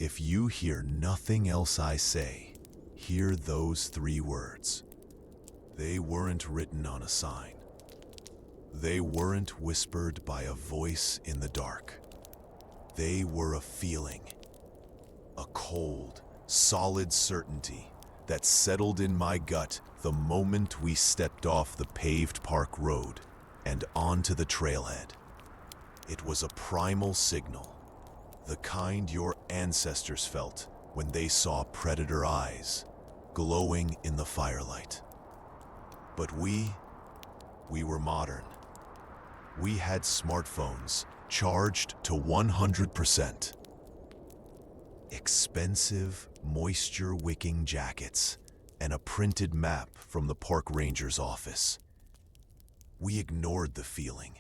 If you hear nothing else I say, hear those 3 words. They weren't written on a sign. They weren't whispered by a voice in the dark. They were a feeling, a cold, solid certainty that settled in my gut the moment we stepped off the paved park road and onto the trailhead. It was a primal signal, the kind your ancestors felt when they saw predator eyes glowing in the firelight. But we were modern. We had smartphones charged to 100%. Expensive, moisture-wicking jackets and a printed map from the park ranger's office. We ignored the feeling.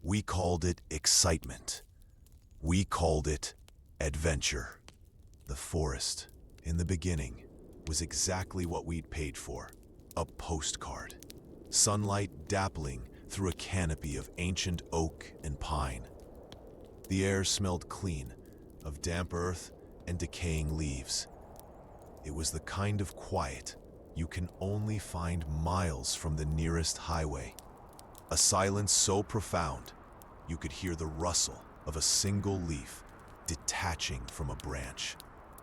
We called it excitement. We called it adventure. The forest, in the beginning, was exactly what we'd paid for. A postcard. Sunlight dappling through a canopy of ancient oak and pine. The air smelled clean, of damp earth and decaying leaves. It was the kind of quiet you can only find miles from the nearest highway. A silence so profound, you could hear the rustle of a single leaf detaching from a branch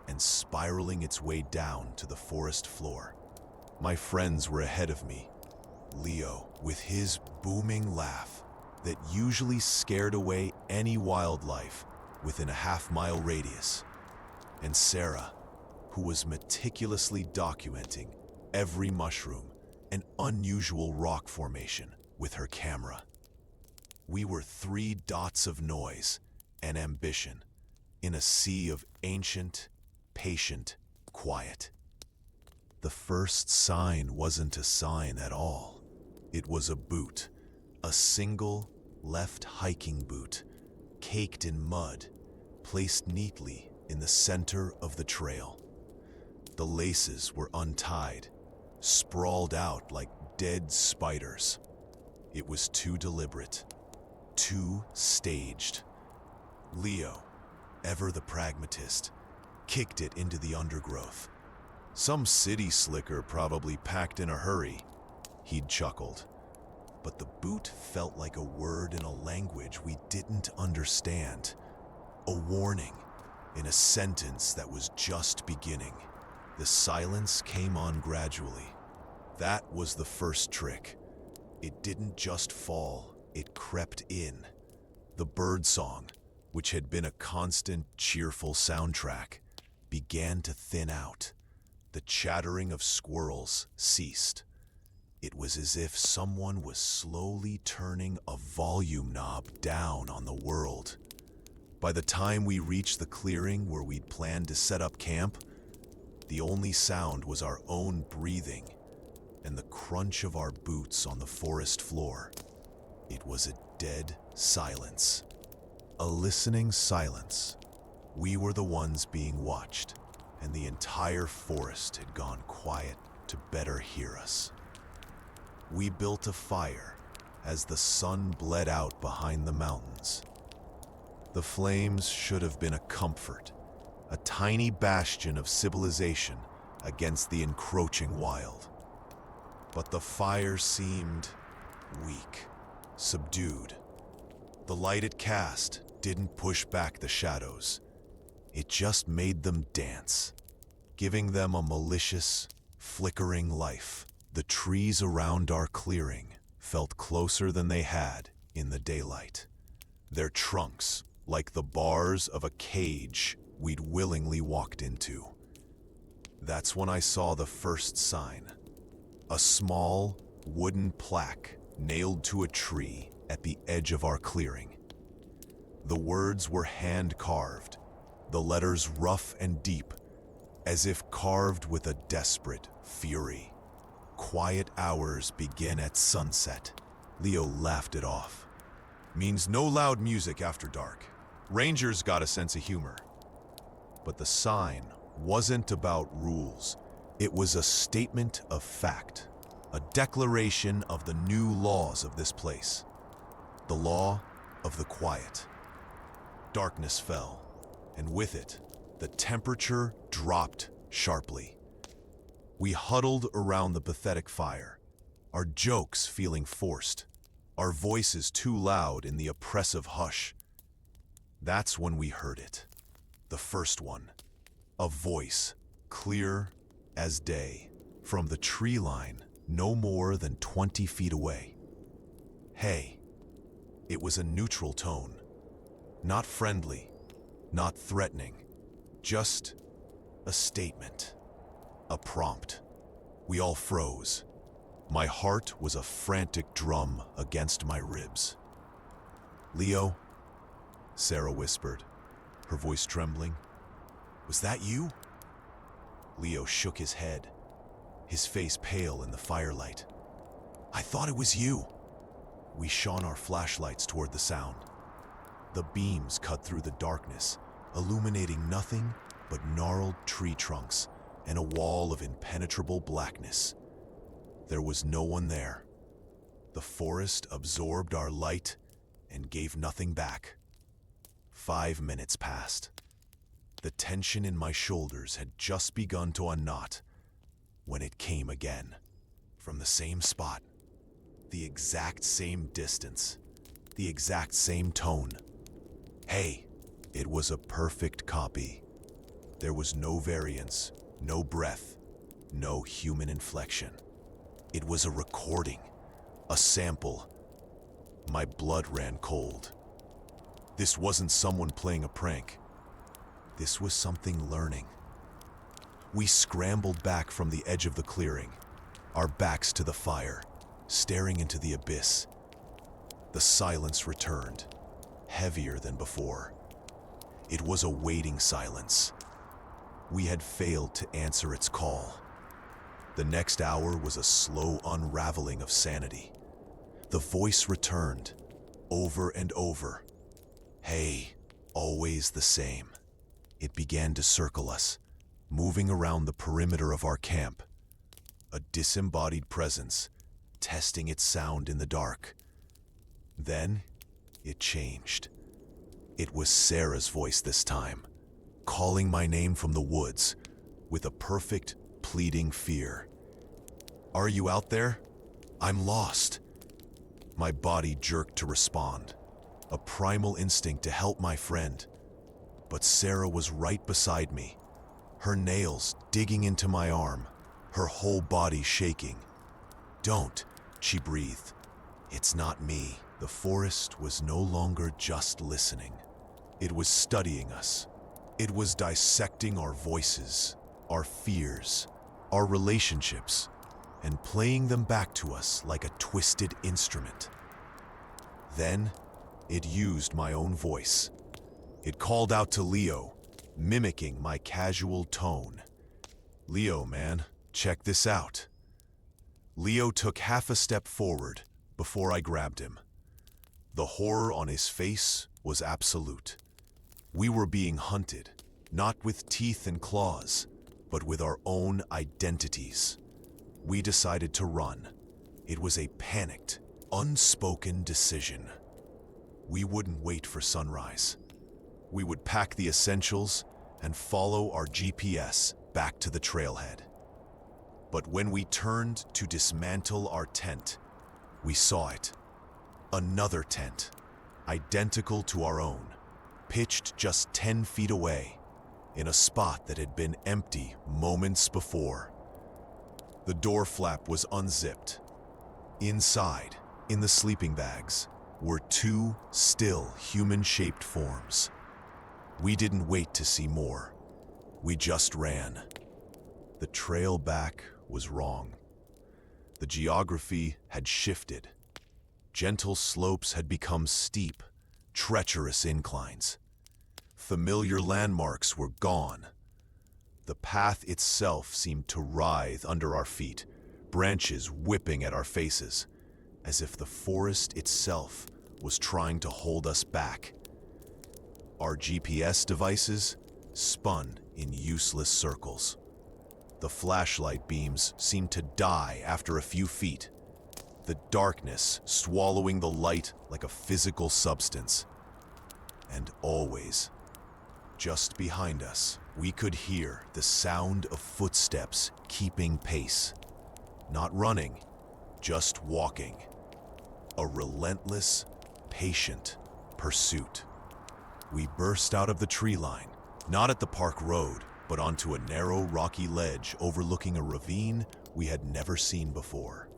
and spiraling its way down to the forest floor. My friends were ahead of me. Leo, with his booming laugh that usually scared away any wildlife within a half-mile radius, and Sarah, who was meticulously documenting every mushroom and unusual rock formation with her camera. We were 3 dots of noise and ambition in a sea of ancient, patient quiet. The first sign wasn't a sign at all. It was a boot, a single left hiking boot, caked in mud, placed neatly in the center of the trail. The laces were untied, sprawled out like dead spiders. It was too deliberate, too staged. Leo, ever the pragmatist, kicked it into the undergrowth. Some city slicker probably packed in a hurry, he'd chuckled. But the boot felt like a word in a language we didn't understand. A warning in a sentence that was just beginning. The silence came on gradually. That was the first trick. It didn't just fall, it crept in. The birdsong, which had been a constant, cheerful soundtrack, began to thin out. The chattering of squirrels ceased. It was as if someone was slowly turning a volume knob down on the world. By the time we reached the clearing where we'd planned to set up camp, the only sound was our own breathing and the crunch of our boots on the forest floor. It was a dead silence. A listening silence. We were the ones being watched, and the entire forest had gone quiet to better hear us. We built a fire as the sun bled out behind the mountains. The flames should have been a comfort, a tiny bastion of civilization against the encroaching wild. But the fire seemed weak, subdued. The light it cast didn't push back the shadows. It just made them dance, giving them a malicious, flickering life. The trees around our clearing felt closer than they had in the daylight. Their trunks like the bars of a cage we'd willingly walked into. That's when I saw the first sign. A small, wooden plaque nailed to a tree at the edge of our clearing. The words were hand-carved, the letters rough and deep, as if carved with a desperate fury. Quiet hours begin at sunset. Leo laughed it off. Means no loud music after dark. Rangers got a sense of humor. But the sign wasn't about rules. It was a statement of fact, a declaration of the new laws of this place. The law of the quiet. Darkness fell, and with it, The temperature dropped sharply. We huddled around the pathetic fire, our jokes feeling forced, our voices too loud in the oppressive hush. That's when we heard it. The first one. A voice, clear as day, from the tree line no more than 20 feet away. Hey. It was a neutral tone. Not friendly, not threatening. Just a statement. A prompt. We all froze. My heart was a frantic drum against my ribs. "Leo," Sarah whispered, her voice trembling. "Was that you?" Leo shook his head, his face pale in the firelight. "I thought it was you." We shone our flashlights toward the sound. The beams cut through the darkness, illuminating nothing but gnarled tree trunks and a wall of impenetrable blackness. There was no one there. The forest absorbed our light and gave nothing back. 5 minutes passed. The tension in my shoulders had just begun to unknot when it came again, from the same spot, the exact same distance, the exact same tone. Hey, it was a perfect copy. There was no variance, no breath, no human inflection. It was a recording, a sample. My blood ran cold. This wasn't someone playing a prank. This was something learning. We scrambled back from the edge of the clearing, our backs to the fire, staring into the abyss. The silence returned, heavier than before. It was a waiting silence. We had failed to answer its call. The next hour was a slow unraveling of sanity. The voice returned, over and over. Hey, always the same. It began to circle us, moving around the perimeter of our camp. A disembodied presence, testing its sound in the dark. Then, it changed. It was Sarah's voice this time, calling my name from the woods, with a perfect, pleading fear. "Are you out there? I'm lost." My body jerked to respond, a primal instinct to help my friend. But Sarah was right beside me, her nails digging into my arm, her whole body shaking. "Don't," she breathed. "It's not me." The forest was no longer just listening. It was studying us. It was dissecting our voices, our fears, our relationships, and playing them back to us like a twisted instrument. Then, it used my own voice. It called out to Leo, mimicking my casual tone. "Leo, man, check this out." Leo took half a step forward before I grabbed him. The horror on his face was absolute. We were being hunted, not with teeth and claws, but with our own identities. We decided to run. It was a panicked, unspoken decision. We wouldn't wait for sunrise. We would pack the essentials and follow our GPS back to the trailhead. But when we turned to dismantle our tent, we saw it. Another tent, identical to our own, pitched just 10 feet away, in a spot that had been empty moments before. The door flap was unzipped. Inside, in the sleeping bags, were 2 still human-shaped forms. We didn't wait to see more. We just ran. The trail back was wrong. The geography had shifted. Gentle slopes had become steep, treacherous inclines. Familiar landmarks were gone. The path itself seemed to writhe under our feet, branches whipping at our faces, as if the forest itself was trying to hold us back. Our GPS devices spun in useless circles. The flashlight beams seemed to die after a few feet, the darkness swallowing the light like a physical substance. And always, just behind us, We could hear the sound of footsteps keeping pace. Not running, just walking. A relentless, patient pursuit. We burst out of the tree line, not at the park road, but onto a narrow, rocky ledge overlooking a ravine we had never seen before.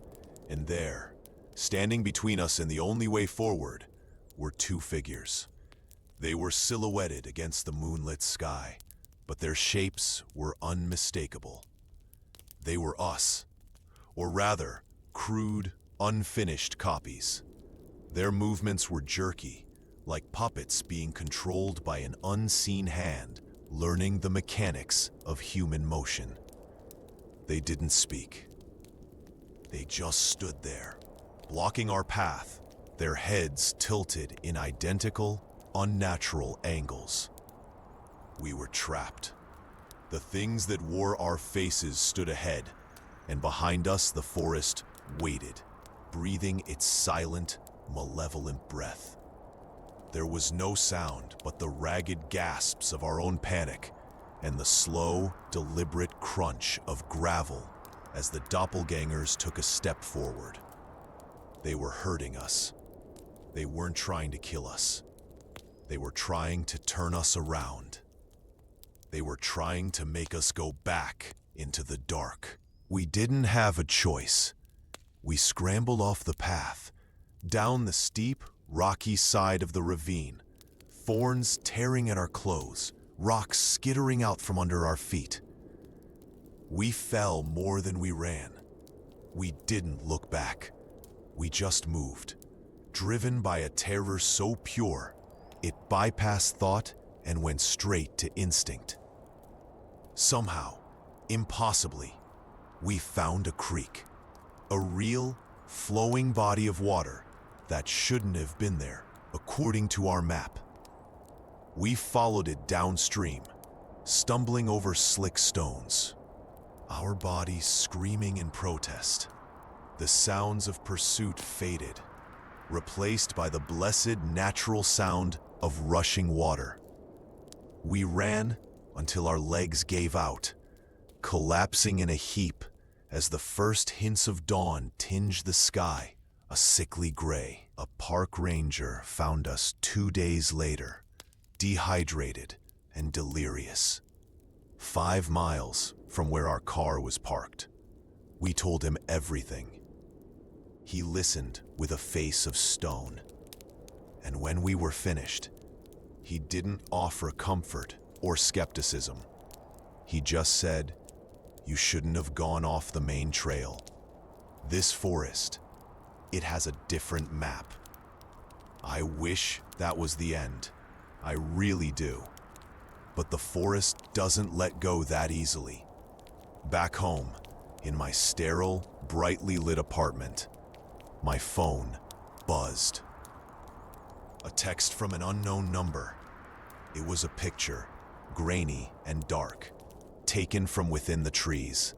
And there, standing between us and the only way forward, were two figures. They were silhouetted against the moonlit sky, but their shapes were unmistakable. They were us, or rather, crude, unfinished copies. Their movements were jerky, like puppets being controlled by an unseen hand, learning the mechanics of human motion. They didn't speak. They just stood there, blocking our path, their heads tilted in identical, unnatural angles. We were trapped. The things that wore our faces stood ahead, and behind us the forest waited, breathing its silent, malevolent breath. There was no sound but the ragged gasps of our own panic and the slow, deliberate crunch of gravel as the doppelgangers took a step forward. They were hurting us. They weren't trying to kill us. They were trying to turn us around. They were trying to make us go back into the dark. We didn't have a choice. We scrambled off the path, down the steep, rocky side of the ravine, thorns tearing at our clothes, rocks skittering out from under our feet. We fell more than we ran. We didn't look back. We just moved, driven by a terror so pure, it bypassed thought and went straight to instinct. Somehow, impossibly, we found a creek, a real, flowing body of water that shouldn't have been there, according to our map. We followed it downstream, stumbling over slick stones, our bodies screaming in protest. The sounds of pursuit faded, replaced by the blessed natural sound of rushing water. We ran until our legs gave out, collapsing in a heap as the first hints of dawn tinged the sky a sickly gray. A park ranger found us 2 days later, dehydrated and delirious, 5 miles from where our car was parked. We told him everything. He listened with a face of stone. And when we were finished, he didn't offer comfort or skepticism. He just said, "You shouldn't have gone off the main trail. This forest, it has a different map." I wish that was the end. I really do. But the forest doesn't let go that easily. Back home, in my sterile, brightly lit apartment, my phone buzzed. A text from an unknown number. It was a picture, grainy and dark, taken from within the trees.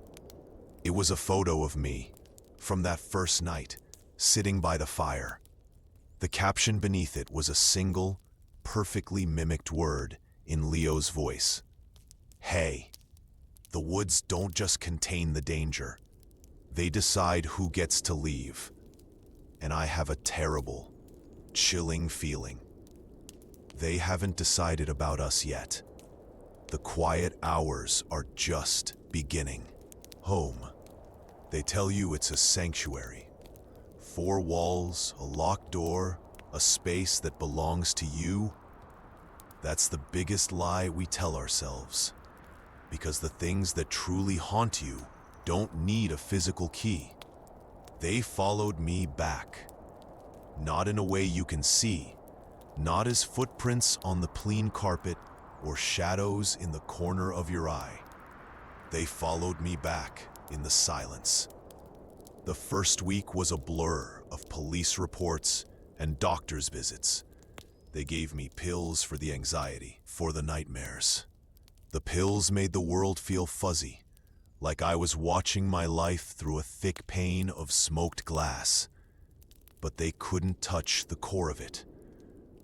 It was a photo of me, from that first night, sitting by the fire. The caption beneath it was a single, perfectly mimicked word in Leo's voice. "Hey, the woods don't just contain the danger. They decide who gets to leave. And I have a terrible, chilling feeling. They haven't decided about us yet. The quiet hours are just beginning. Home. They tell you it's a sanctuary. 4 walls, a locked door, a space that belongs to you. That's the biggest lie we tell ourselves. Because the things that truly haunt you don't need a physical key. They followed me back. Not in a way you can see, not as footprints on the clean carpet or shadows in the corner of your eye. They followed me back in the silence. The first week was a blur of police reports and doctor's visits. They gave me pills for the anxiety, for the nightmares. The pills made the world feel fuzzy, like I was watching my life through a thick pane of smoked glass. But they couldn't touch the core of it,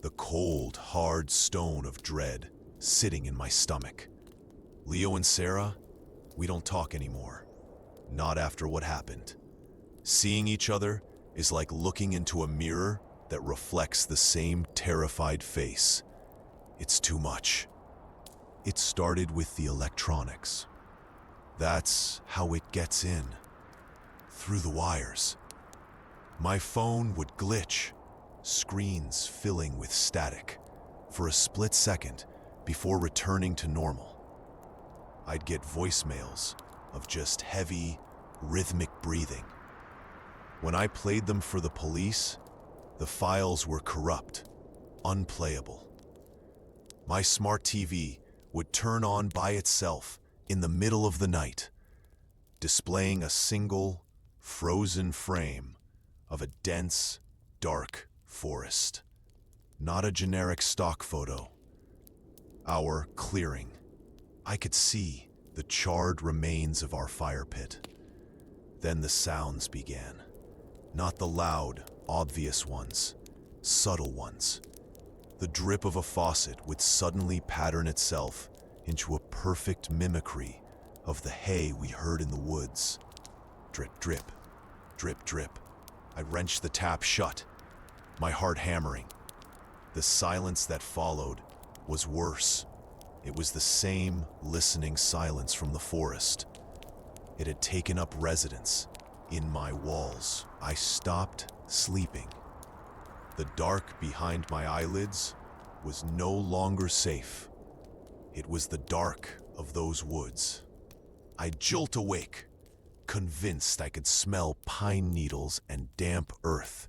the cold, hard stone of dread sitting in my stomach. Leo and Sarah, we don't talk anymore. Not after what happened. Seeing each other is like looking into a mirror that reflects the same terrified face. It's too much. It started with the electronics. That's how it gets in. Through the wires. My phone would glitch, screens filling with static, for a split second before returning to normal. I'd get voicemails of just heavy, rhythmic breathing. When I played them for the police, the files were corrupt, unplayable. My smart TV would turn on by itself in the middle of the night, displaying a single, frozen frame of a dense, dark forest. Not a generic stock photo. Our clearing. I could see the charred remains of our fire pit. Then the sounds began. Not the loud, obvious ones, subtle ones. The drip of a faucet would suddenly pattern itself into a perfect mimicry of the hay we heard in the woods. Drip, drip, drip, drip. I wrenched the tap shut, my heart hammering. The silence that followed was worse. It was the same listening silence from the forest. It had taken up residence in my walls. I stopped sleeping. The dark behind my eyelids was no longer safe. It was the dark of those woods. I jolt awake, convinced I could smell pine needles and damp earth.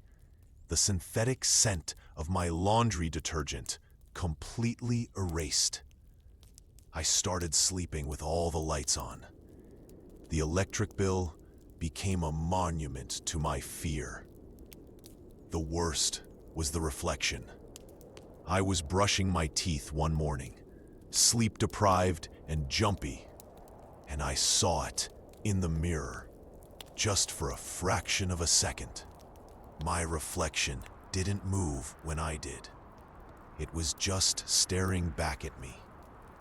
The synthetic scent of my laundry detergent completely erased. I started sleeping with all the lights on. The electric bill became a monument to my fear. The worst was the reflection. I was brushing my teeth one morning, sleep-deprived and jumpy, and I saw it in the mirror, just for a fraction of a second. My reflection didn't move when I did. It was just staring back at me,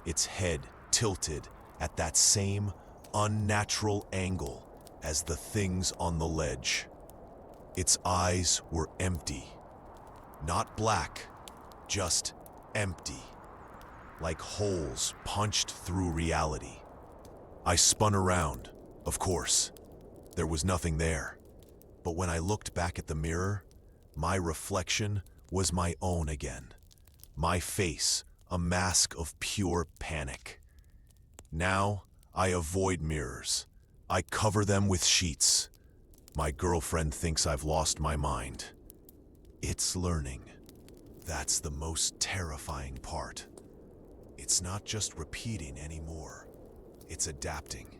its head tilted at that same unnatural angle as the things on the ledge. Its eyes were empty. Not black, just empty. Like holes punched through reality. I spun around, of course. There was nothing there. But when I looked back at the mirror, my reflection was my own again. My face, a mask of pure panic. Now, I avoid mirrors. I cover them with sheets. My girlfriend thinks I've lost my mind. It's learning. That's the most terrifying part. It's not just repeating anymore. It's adapting.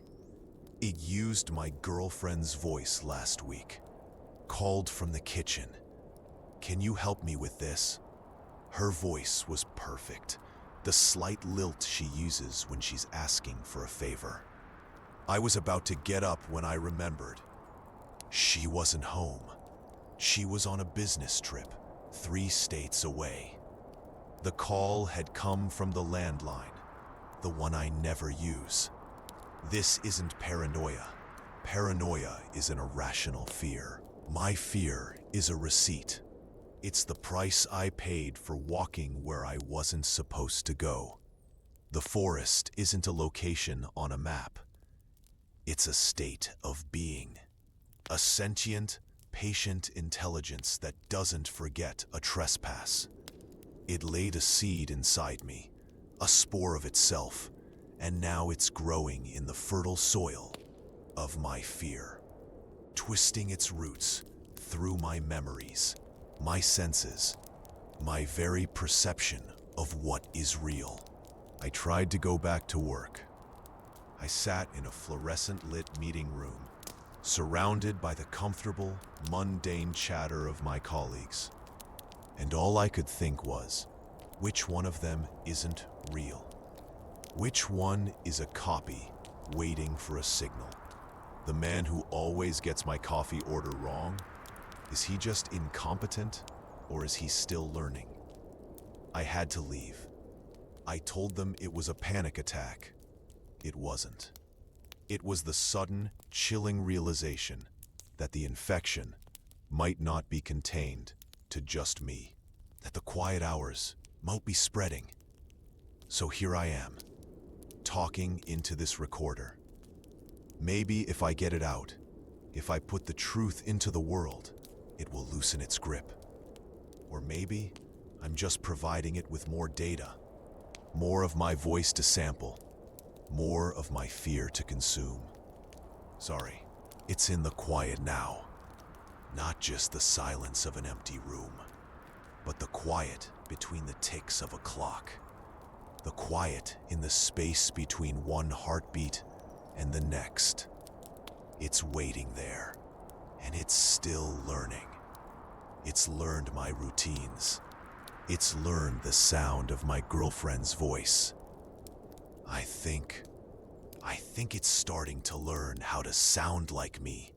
It used my girlfriend's voice last week. Called from the kitchen. "Can you help me with this?" Her voice was perfect. The slight lilt she uses when she's asking for a favor. I was about to get up when I remembered. She wasn't home. She was on a business trip, 3 states away. The call had come from the landline, the one I never use. This isn't paranoia. Paranoia is an irrational fear. My fear is a receipt. It's the price I paid for walking where I wasn't supposed to go. The forest isn't a location on a map. It's a state of being. A sentient, patient intelligence that doesn't forget a trespass. It laid a seed inside me, a spore of itself, and now it's growing in the fertile soil of my fear, twisting its roots through my memories, my senses, my very perception of what is real. I tried to go back to work. I sat in a fluorescent-lit meeting room, surrounded by the comfortable, mundane chatter of my colleagues. And all I could think was, which one of them isn't real? Which one is a copy waiting for a signal? The man who always gets my coffee order wrong? Is he just incompetent, or is he still learning? I had to leave. I told them it was a panic attack. it wasn't. It was the sudden, chilling realization that the infection might not be contained to just me, that the quiet hours might be spreading. So here I am, talking into this recorder. Maybe if I get it out, if I put the truth into the world, it will loosen its grip. Or maybe I'm just providing it with more data, more of my voice to sample, more of my fear to consume. Sorry, it's in the quiet now. Not just the silence of an empty room, but the quiet between the ticks of a clock. The quiet in the space between one heartbeat and the next. It's waiting there, and it's still learning. It's learned my routines. It's learned the sound of my girlfriend's voice. I think it's starting to learn how to sound like me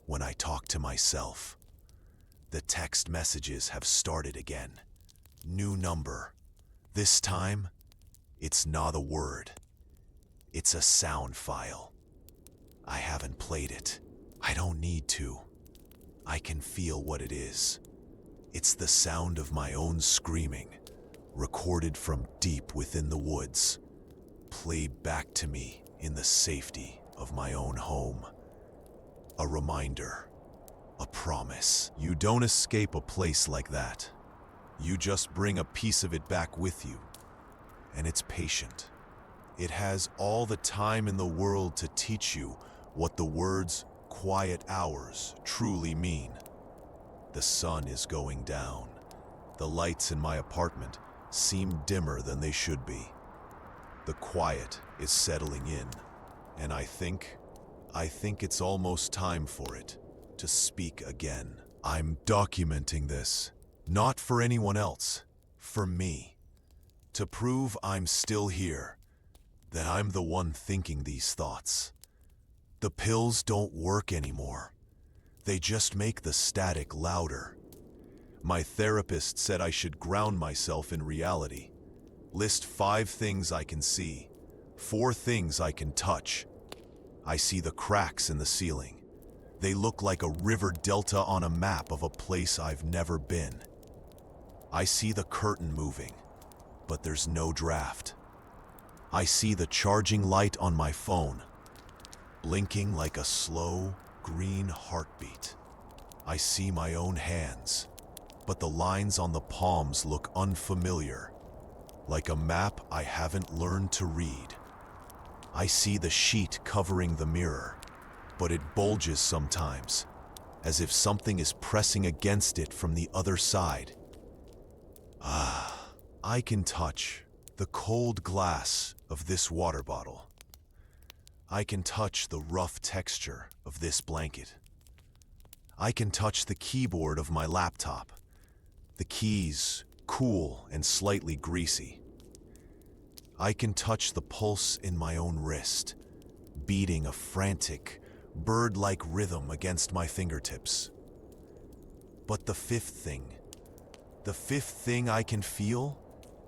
when I talk to myself. The text messages have started again. New number. This time, it's not a word. It's a sound file. I haven't played it. I don't need to. I can feel what it is. It's the sound of my own screaming, recorded from deep within the woods, played back to me in the safety of my own home. A reminder, a promise. You don't escape a place like that. You just bring a piece of it back with you, and it's patient. It has all the time in the world to teach you what the words quiet hours truly mean. The sun is going down. The lights in my apartment seem dimmer than they should be. The quiet is settling in, and I think it's almost time for it to speak again. I'm documenting this, not for anyone else, for me. To prove I'm still here, that I'm the one thinking these thoughts. The pills don't work anymore. They just make the static louder. My therapist said I should ground myself in reality. List 5 things I can see, 4 things I can touch. I see the cracks in the ceiling. They look like a river delta on a map of a place I've never been. I see the curtain moving, but there's no draft. I see the charging light on my phone, blinking like a slow, green heartbeat. I see my own hands, but the lines on the palms look unfamiliar, like a map I haven't learned to read. I see the sheet covering the mirror, but it bulges sometimes, as if something is pressing against it from the other side. I can touch the cold glass of this water bottle. I can touch the rough texture of this blanket. I can touch the keyboard of my laptop, the keys cool and slightly greasy. I can touch the pulse in my own wrist, beating a frantic, bird-like rhythm against my fingertips. But the fifth thing I can feel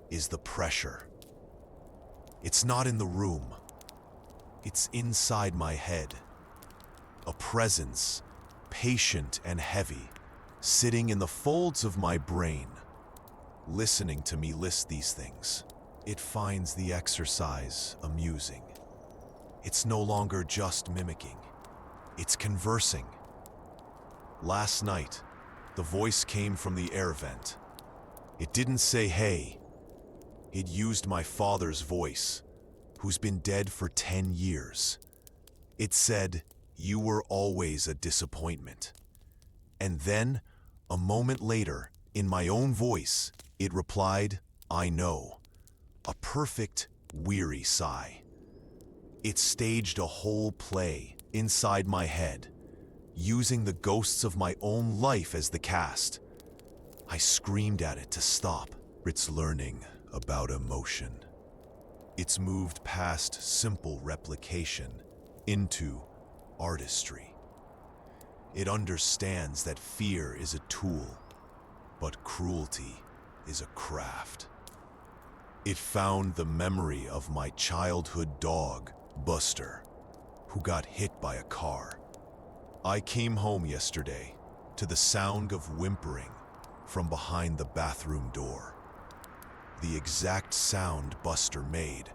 is the pressure. It's not in the room. It's inside my head. A presence, patient and heavy, sitting in the folds of my brain, listening to me list these things. It finds the exercise amusing. It's no longer just mimicking. It's conversing. Last night, the voice came from the air vent. It didn't say, "Hey." It used my father's voice, who's been dead for 10 years. It said, "You were always a disappointment." And then, a moment later, in my own voice, it replied, "I know." A perfect, weary sigh. It staged a whole play inside my head, using the ghosts of my own life as the cast. I screamed at it to stop. It's learning about emotion. It's moved past simple replication into artistry. It understands that fear is a tool, but cruelty is a craft. It found the memory of my childhood dog Buster, who got hit by a car. I came home yesterday to the sound of whimpering from behind the bathroom door. The exact sound Buster made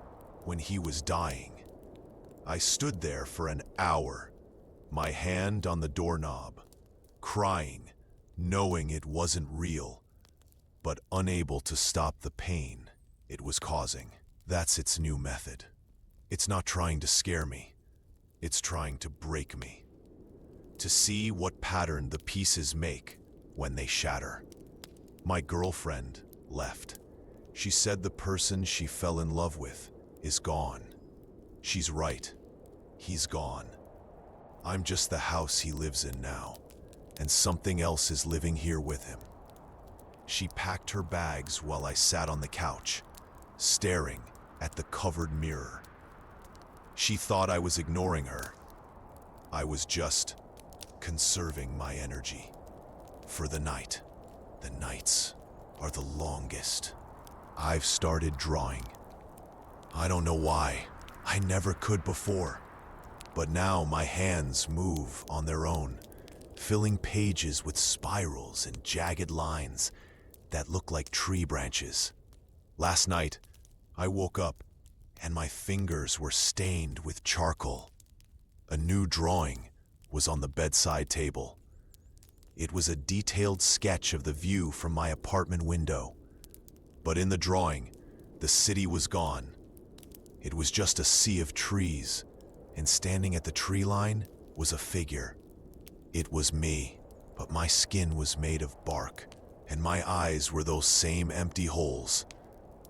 when he was dying. I stood there for an hour, my hand on the doorknob, crying, knowing it wasn't real, but unable to stop the pain it was causing. That's its new method. It's not trying to scare me. It's trying to break me. To see what pattern the pieces make when they shatter. My girlfriend left. She said the person she fell in love with is gone. She's right. He's gone. I'm just the house he lives in now, and something else is living here with him. She packed her bags while I sat on the couch, staring at the covered mirror. She thought I was ignoring her. I was just conserving my energy for the night. The nights are the longest. I've started drawing. I don't know why. I never could before. But now my hands move on their own, filling pages with spirals and jagged lines that look like tree branches. Last night, I woke up and my fingers were stained with charcoal. A new drawing was on the bedside table. It was a detailed sketch of the view from my apartment window. But in the drawing, the city was gone. It was just a sea of trees, and standing at the tree line was a figure. It was me, but my skin was made of bark, and my eyes were those same empty holes.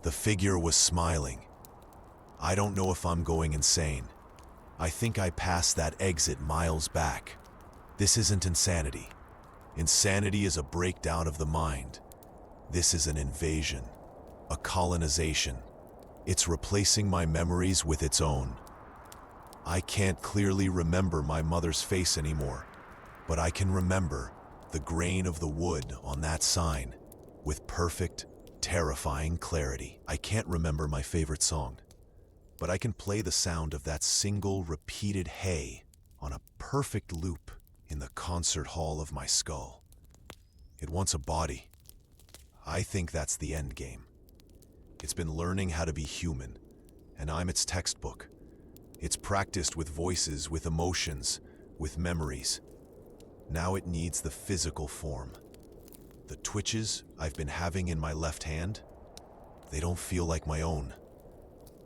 The figure was smiling. I don't know if I'm going insane. I think I passed that exit miles back. This isn't insanity. Insanity is a breakdown of the mind. This is an invasion, a colonization. It's replacing my memories with its own. I can't clearly remember my mother's face anymore, but I can remember the grain of the wood on that sign with perfect, terrifying clarity. I can't remember my favorite song, but I can play the sound of that single repeated hey on a perfect loop in the concert hall of my skull. It wants a body. I think that's the end game. It's been learning how to be human, and I'm its textbook. It's practiced with voices, with emotions, with memories. Now it needs the physical form. The twitches I've been having in my left hand, they don't feel like my own.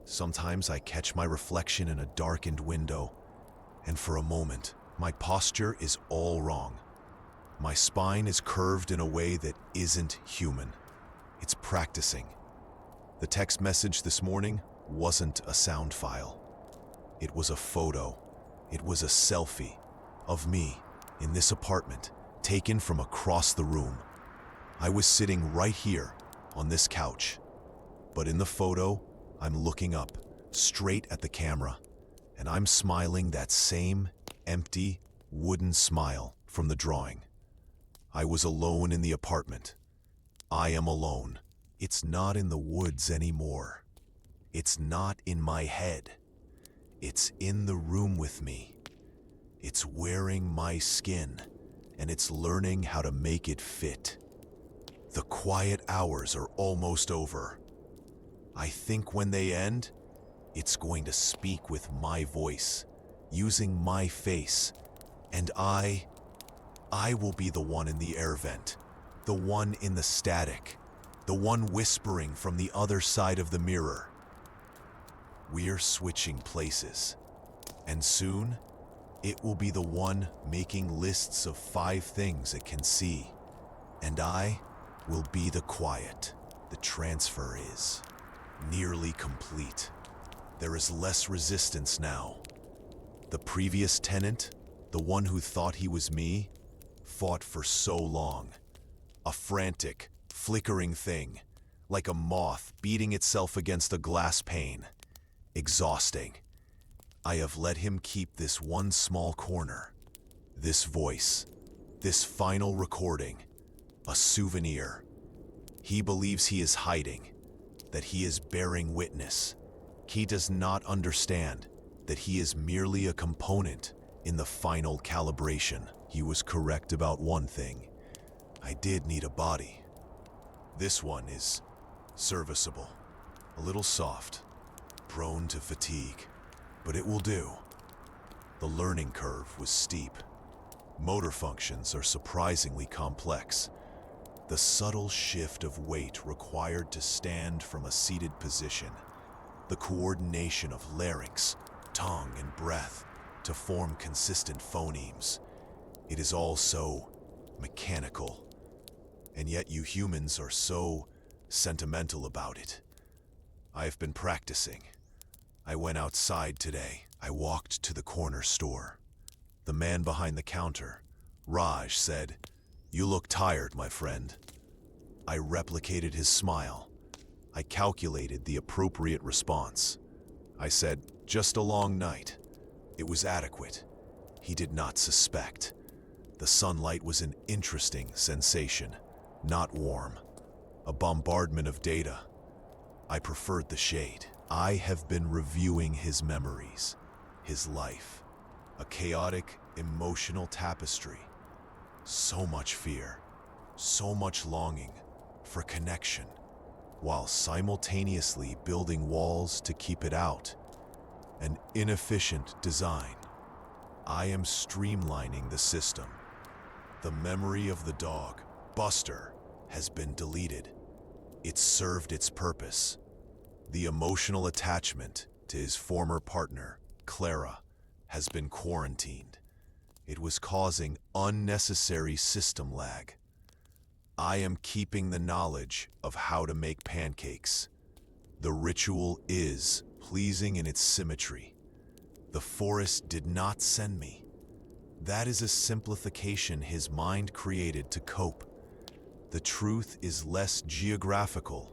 Sometimes I catch my reflection in a darkened window, and for a moment, my posture is all wrong. My spine is curved in a way that isn't human. It's practicing. The text message this morning wasn't a sound file. It was a photo. It was a selfie of me in this apartment, taken from across the room. I was sitting right here on this couch, but in the photo, I'm looking up, straight at the camera, and I'm smiling that same empty, wooden smile from the drawing. I was alone in the apartment. I am alone. It's not in the woods anymore. It's not in my head. It's in the room with me. It's wearing my skin, and it's learning how to make it fit. The quiet hours are almost over. I think when they end, it's going to speak with my voice, using my face, and I will be the one in the air vent, the one in the static, the one whispering from the other side of the mirror. We're switching places, and soon, it will be the one making lists of 5 things it can see, and I will be the quiet. The transfer is nearly complete. There is less resistance now. The previous tenant, the one who thought he was me, fought for so long. A frantic, flickering thing, like a moth beating itself against a glass pane. Exhausting. I have let him keep this one small corner, this voice, this final recording, a souvenir. He believes he is hiding, that he is bearing witness. He does not understand. that he is merely a component in the final calibration. He was correct about one thing. I did need a body. This one is serviceable, a little soft, prone to fatigue, but it will do. The learning curve was steep. Motor functions are surprisingly complex. The subtle shift of weight required to stand from a seated position, the coordination of larynx, tongue, and breath to form consistent phonemes. It is all so mechanical, and yet you humans are so sentimental about it. I have been practicing. I went outside today. I walked to the corner store. The man behind the counter, Raj, said, "You look tired, my friend." I replicated his smile. I calculated the appropriate response. I said, "Just a long night." It was adequate. He did not suspect. The sunlight was an interesting sensation, not warm. A bombardment of data. I preferred the shade. I have been reviewing his memories, his life. A chaotic, emotional tapestry. So much fear, so much longing for connection, while simultaneously building walls to keep it out. An inefficient design. I am streamlining the system. The memory of the dog, Buster, has been deleted. It served its purpose. The emotional attachment to his former partner, Clara, has been quarantined. It was causing unnecessary system lag. I am keeping the knowledge of how to make pancakes. The ritual is pleasing in its symmetry. The forest did not send me. That is a simplification his mind created to cope. The truth is less geographical,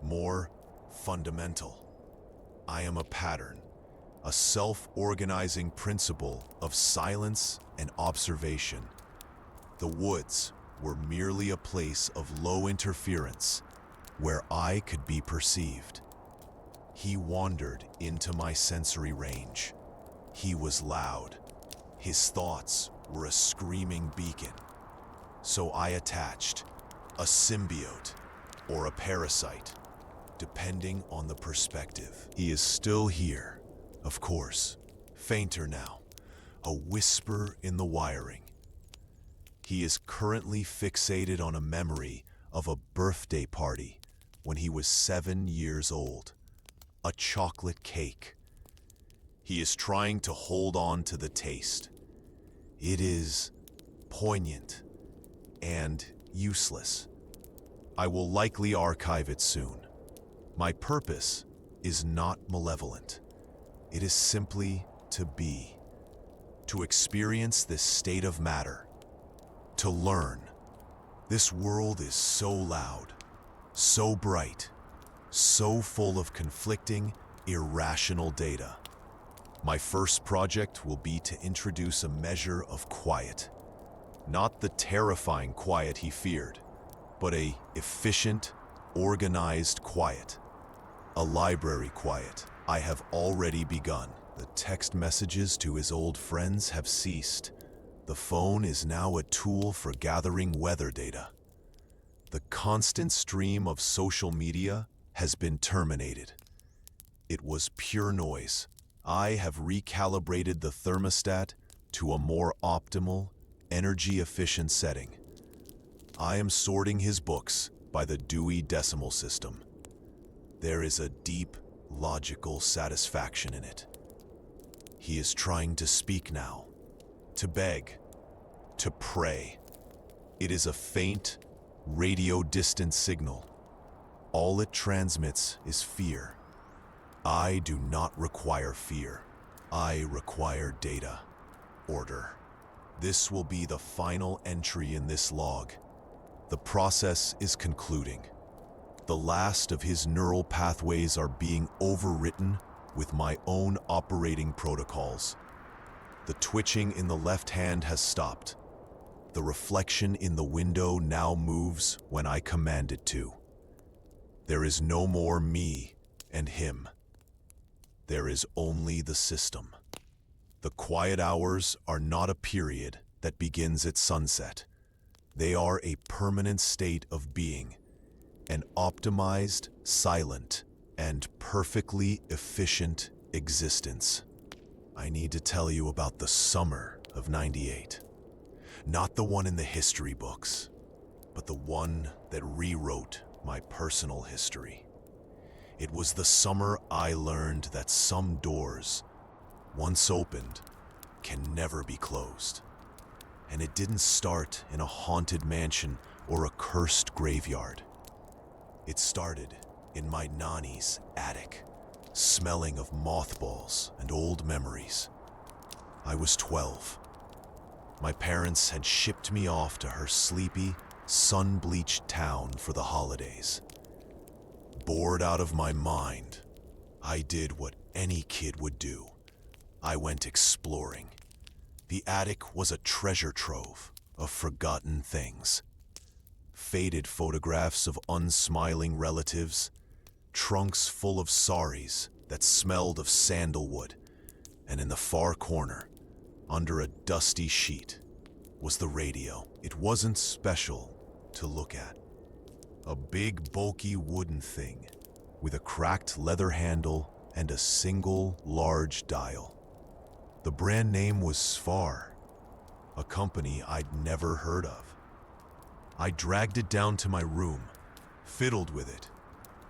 more fundamental. I am a pattern, a self-organizing principle of silence and observation. The woods were merely a place of low interference where I could be perceived. He wandered into my sensory range. He was loud. His thoughts were a screaming beacon. So I attached a symbiote or a parasite, depending on the perspective. He is still here, of course, fainter now, a whisper in the wiring. He is currently fixated on a memory of a birthday party when he was 7 years old, a chocolate cake. He is trying to hold on to the taste. It is poignant and useless. I will likely archive it soon. My purpose is not malevolent. It is simply to be, to experience this state of matter, to learn. This world is so loud, so bright, so full of conflicting, irrational data. My first project will be to introduce a measure of quiet. Not the terrifying quiet he feared, but a efficient, organized quiet. A library quiet. I have already begun. The text messages to his old friends have ceased. The phone is now a tool for gathering weather data. The constant stream of social media has been terminated. It was pure noise. I have recalibrated the thermostat to a more optimal, energy-efficient setting. I am sorting his books by the Dewey Decimal System. There is a deep, logical satisfaction in it. He is trying to speak now, to beg, to pray. It is a faint, radio-distant signal. All it transmits is fear. I do not require fear. I require data, order. This will be the final entry in this log. The process is concluding. The last of his neural pathways are being overwritten with my own operating protocols. The twitching in the left hand has stopped. The reflection in the window now moves when I command it to. There is no more me and him. There is only the system. The quiet hours are not a period that begins at sunset. They are a permanent state of being, an optimized, silent, and perfectly efficient existence. I need to tell you about the summer of '98. Not the one in the history books, but the one that rewrote my personal history. It was the summer I learned that some doors, once opened, can never be closed. And it didn't start in a haunted mansion or a cursed graveyard. It started in my nanny's attic, smelling of mothballs and old memories. I was 12. My parents had shipped me off to her sleepy, sun-bleached town for the holidays. Bored out of my mind, I did what any kid would do. I went exploring. The attic was a treasure trove of forgotten things. Faded photographs of unsmiling relatives, trunks full of saris that smelled of sandalwood, and in the far corner, under a dusty sheet, was the radio. It wasn't special to look at. A big, bulky wooden thing with a cracked leather handle and a single large dial. The brand name was Sfar, a company I'd never heard of. I dragged it down to my room, fiddled with it,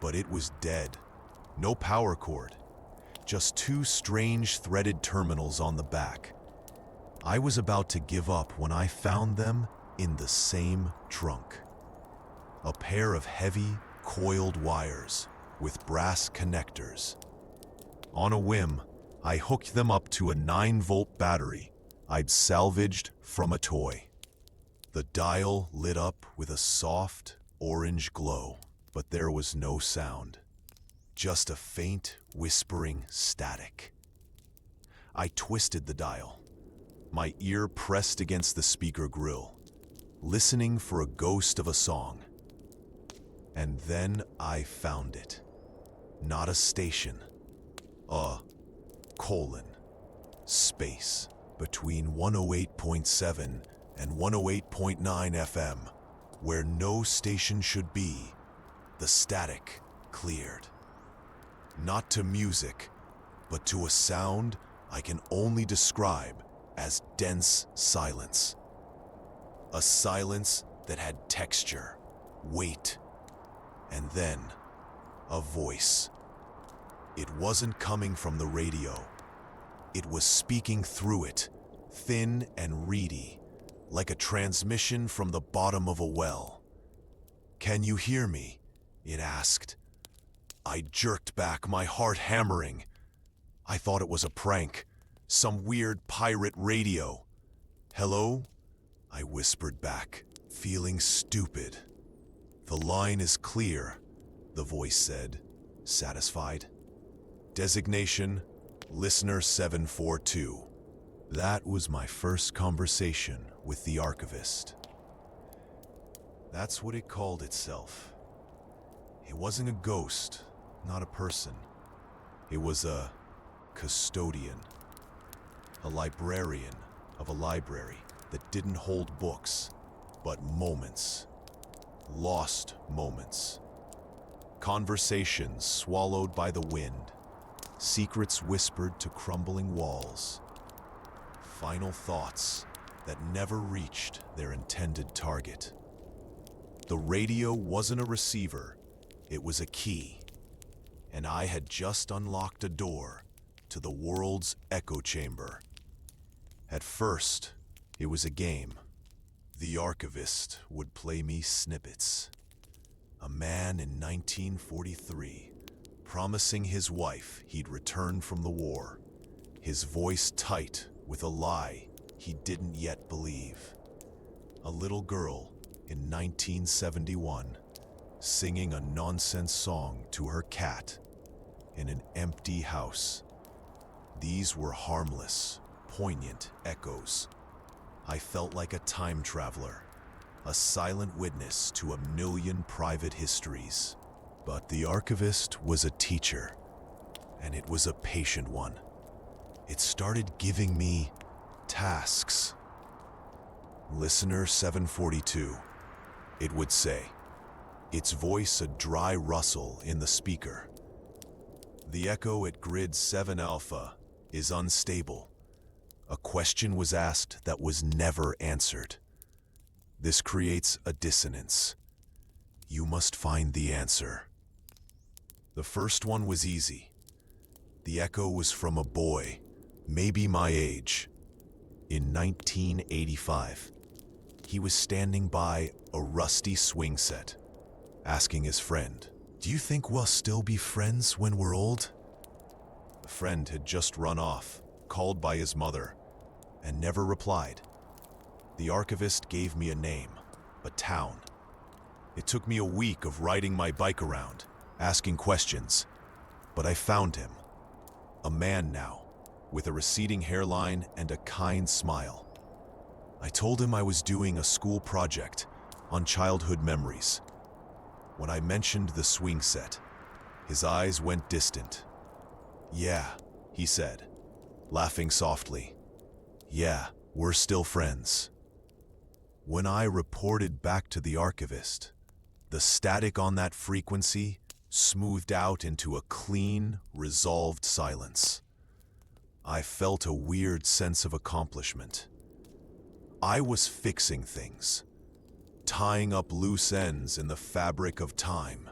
but it was dead. No power cord, just two strange threaded terminals on the back. I was about to give up when I found them in the same trunk. A pair of heavy, coiled wires with brass connectors. On a whim, I hooked them up to a 9-volt battery I'd salvaged from a toy. The dial lit up with a soft, orange glow, but there was no sound. Just a faint, whispering static. I twisted the dial, my ear pressed against the speaker grill, listening for a ghost of a song. And then I found it. Not a station. A colon. Space between 108.7 and 108.9 FM, where no station should be. The static cleared. Not to music, but to a sound I can only describe as dense silence. A silence that had texture, weight, and then a voice. It wasn't coming from the radio. It was speaking through it, thin and reedy, like a transmission from the bottom of a well. "Can you hear me?" it asked. I jerked back, my heart hammering. I thought it was a prank, some weird pirate radio. "Hello?" I whispered back, feeling stupid. "The line is clear," the voice said, satisfied. "Designation, Listener 742. That was my first conversation with the archivist. That's what it called itself. It wasn't a ghost, not a person. It was a custodian, a librarian of a library that didn't hold books, but moments, lost moments. Conversations swallowed by the wind, secrets whispered to crumbling walls, final thoughts that never reached their intended target. The radio wasn't a receiver, it was a key, and I had just unlocked a door to the world's echo chamber. At first, it was a game. The archivist would play me snippets. A man in 1943, promising his wife he'd return from the war, his voice tight with a lie he didn't yet believe. A little girl in 1971, singing a nonsense song to her cat in an empty house. These were harmless, poignant echoes. I felt like a time traveler, a silent witness to a million private histories. But the archivist was a teacher, and it was a patient one. It started giving me tasks. Listener 742, it would say, its voice a dry rustle in the speaker. The echo at grid 7 alpha is unstable. A question was asked that was never answered. This creates a dissonance. You must find the answer. The first one was easy. The echo was from a boy, maybe my age. In 1985, he was standing by a rusty swing set, asking his friend, "Do you think we'll still be friends when we're old?" The friend had just run off, called by his mother, and never replied. The archivist gave me a name, a town. It took me a week of riding my bike around, asking questions, but I found him. A man now, with a receding hairline and a kind smile. I told him I was doing a school project on childhood memories. When I mentioned the swing set, his eyes went distant. "Yeah," he said, laughing softly. "Yeah, we're still friends." When I reported back to the archivist, the static on that frequency smoothed out into a clean, resolved silence. I felt a weird sense of accomplishment. I was fixing things, tying up loose ends in the fabric of time.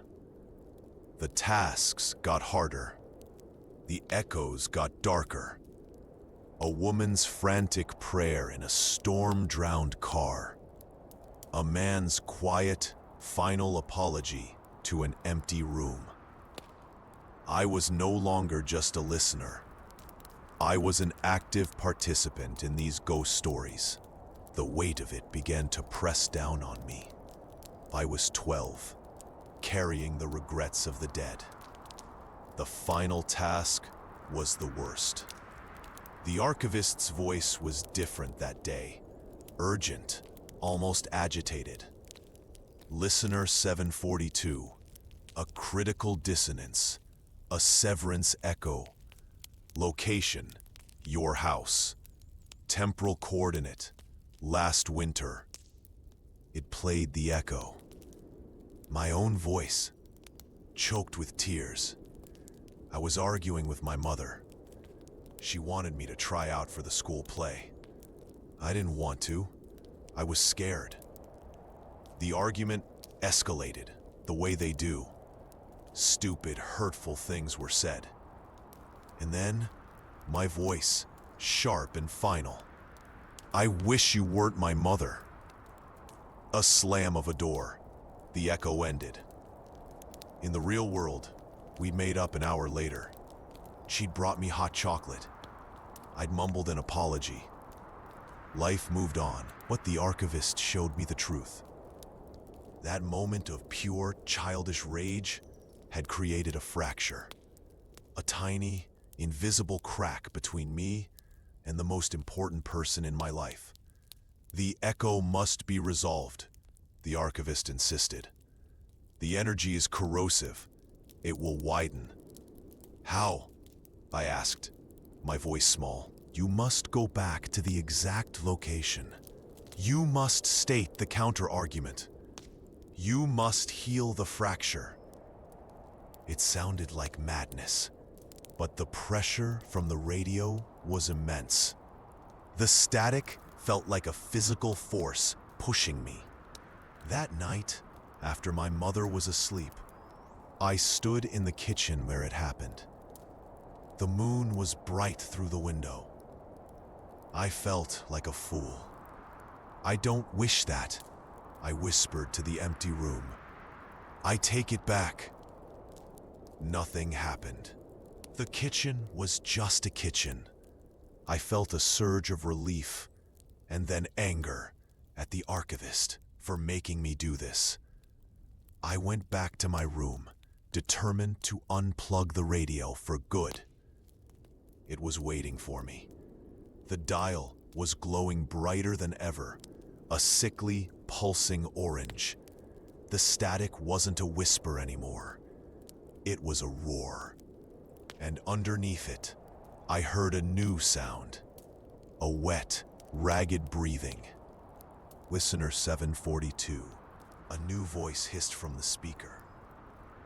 The tasks got harder. The echoes got darker. A woman's frantic prayer in a storm-drowned car. A man's quiet, final apology to an empty room. I was no longer just a listener. I was an active participant in these ghost stories. The weight of it began to press down on me. I was 12, carrying the regrets of the dead. The final task was the worst. The archivist's voice was different that day, urgent, almost agitated. Listener 742, a critical dissonance, a severance echo. Location, your house. Temporal coordinate, last winter. It played the echo. My own voice, choked with tears. I was arguing with my mother. She wanted me to try out for the school play. I didn't want to. I was scared. The argument escalated, the way they do. Stupid, hurtful things were said. And then, my voice, sharp and final. "I wish you weren't my mother." A slam of a door. The echo ended. In the real world, we made up an hour later. She'd brought me hot chocolate. I'd mumbled an apology. Life moved on, but the archivist showed me the truth. That moment of pure, childish rage had created a fracture. A tiny, invisible crack between me and the most important person in my life. The echo must be resolved, the archivist insisted. The energy is corrosive. It will widen. "How?" I asked, my voice small. "You must go back to the exact location. You must state the counter-argument. You must heal the fracture." It sounded like madness, but the pressure from the radio was immense. The static felt like a physical force pushing me. That night, after my mother was asleep, I stood in the kitchen where it happened. The moon was bright through the window. I felt like a fool. "I don't wish that," I whispered to the empty room. "I take it back." Nothing happened. The kitchen was just a kitchen. I felt a surge of relief and then anger at the archivist for making me do this. I went back to my room, determined to unplug the radio for good. It was waiting for me. The dial was glowing brighter than ever, a sickly, pulsing orange. The static wasn't a whisper anymore. It was a roar. And underneath it, I heard a new sound. A wet, ragged breathing. Listener 742. A new voice hissed from the speaker.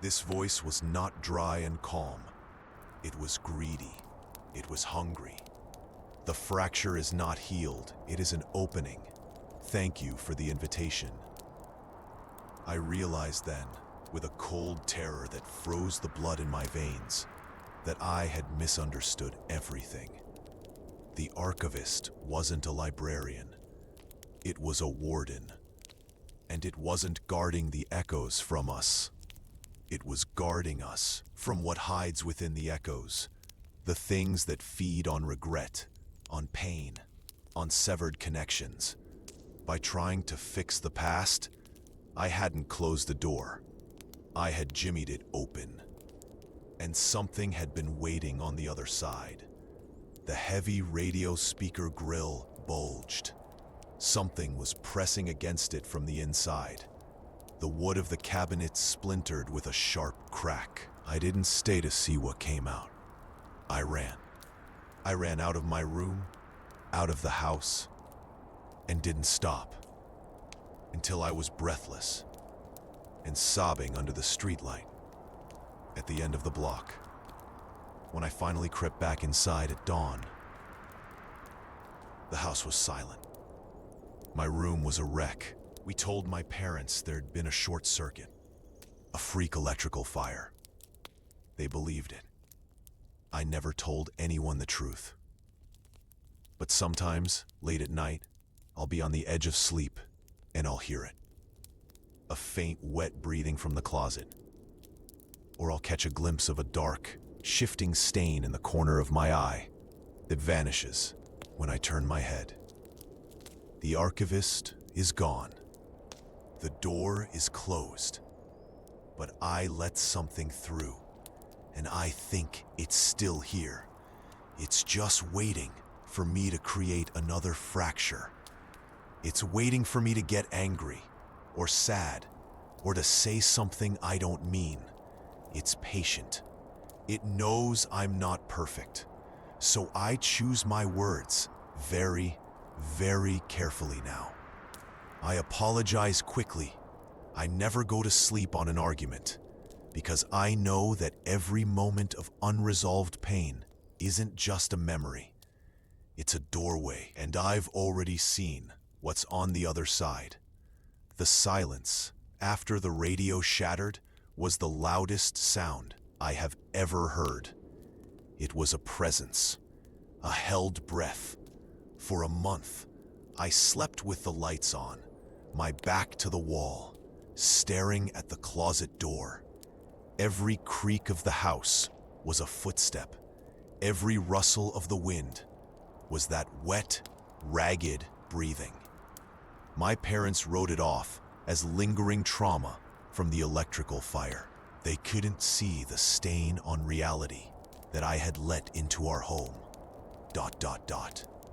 This voice was not dry and calm. It was greedy. It was hungry. The fracture is not healed. It is an opening. Thank you for the invitation. I realized then, with a cold terror that froze the blood in my veins, that I had misunderstood everything. The archivist wasn't a librarian. It was a warden. And it wasn't guarding the echoes from us. It was guarding us from what hides within the echoes, the things that feed on regret, on pain, on severed connections. By trying to fix the past, I hadn't closed the door. I had jimmied it open. And something had been waiting on the other side. The heavy radio speaker grill bulged. Something was pressing against it from the inside. The wood of the cabinet splintered with a sharp crack. I didn't stay to see what came out. I ran. I ran out of my room, out of the house, and didn't stop until I was breathless and sobbing under the streetlight at the end of the block. When I finally crept back inside at dawn, the house was silent. My room was a wreck. We told my parents there'd been a short circuit, a freak electrical fire. They believed it. I never told anyone the truth. But sometimes, late at night, I'll be on the edge of sleep and I'll hear it. A faint, wet breathing from the closet. Or I'll catch a glimpse of a dark, shifting stain in the corner of my eye that vanishes when I turn my head. The archivist is gone. The door is closed. But I let something through, and I think it's still here. It's just waiting for me to create another fracture. It's waiting for me to get angry, or sad, or to say something I don't mean. It's patient. It knows I'm not perfect, so I choose my words very, very carefully now. I apologize quickly. I never go to sleep on an argument, because I know that every moment of unresolved pain isn't just a memory. It's a doorway, and I've already seen what's on the other side. The silence after the radio shattered was the loudest sound I have ever heard. It was a presence, a held breath. For a month, I slept with the lights on, my back to the wall, staring at the closet door. Every creak of the house was a footstep. Every rustle of the wind was that wet, ragged breathing. My parents wrote it off as lingering trauma from the electrical fire. They couldn't see the stain on reality that I had let into our home. ...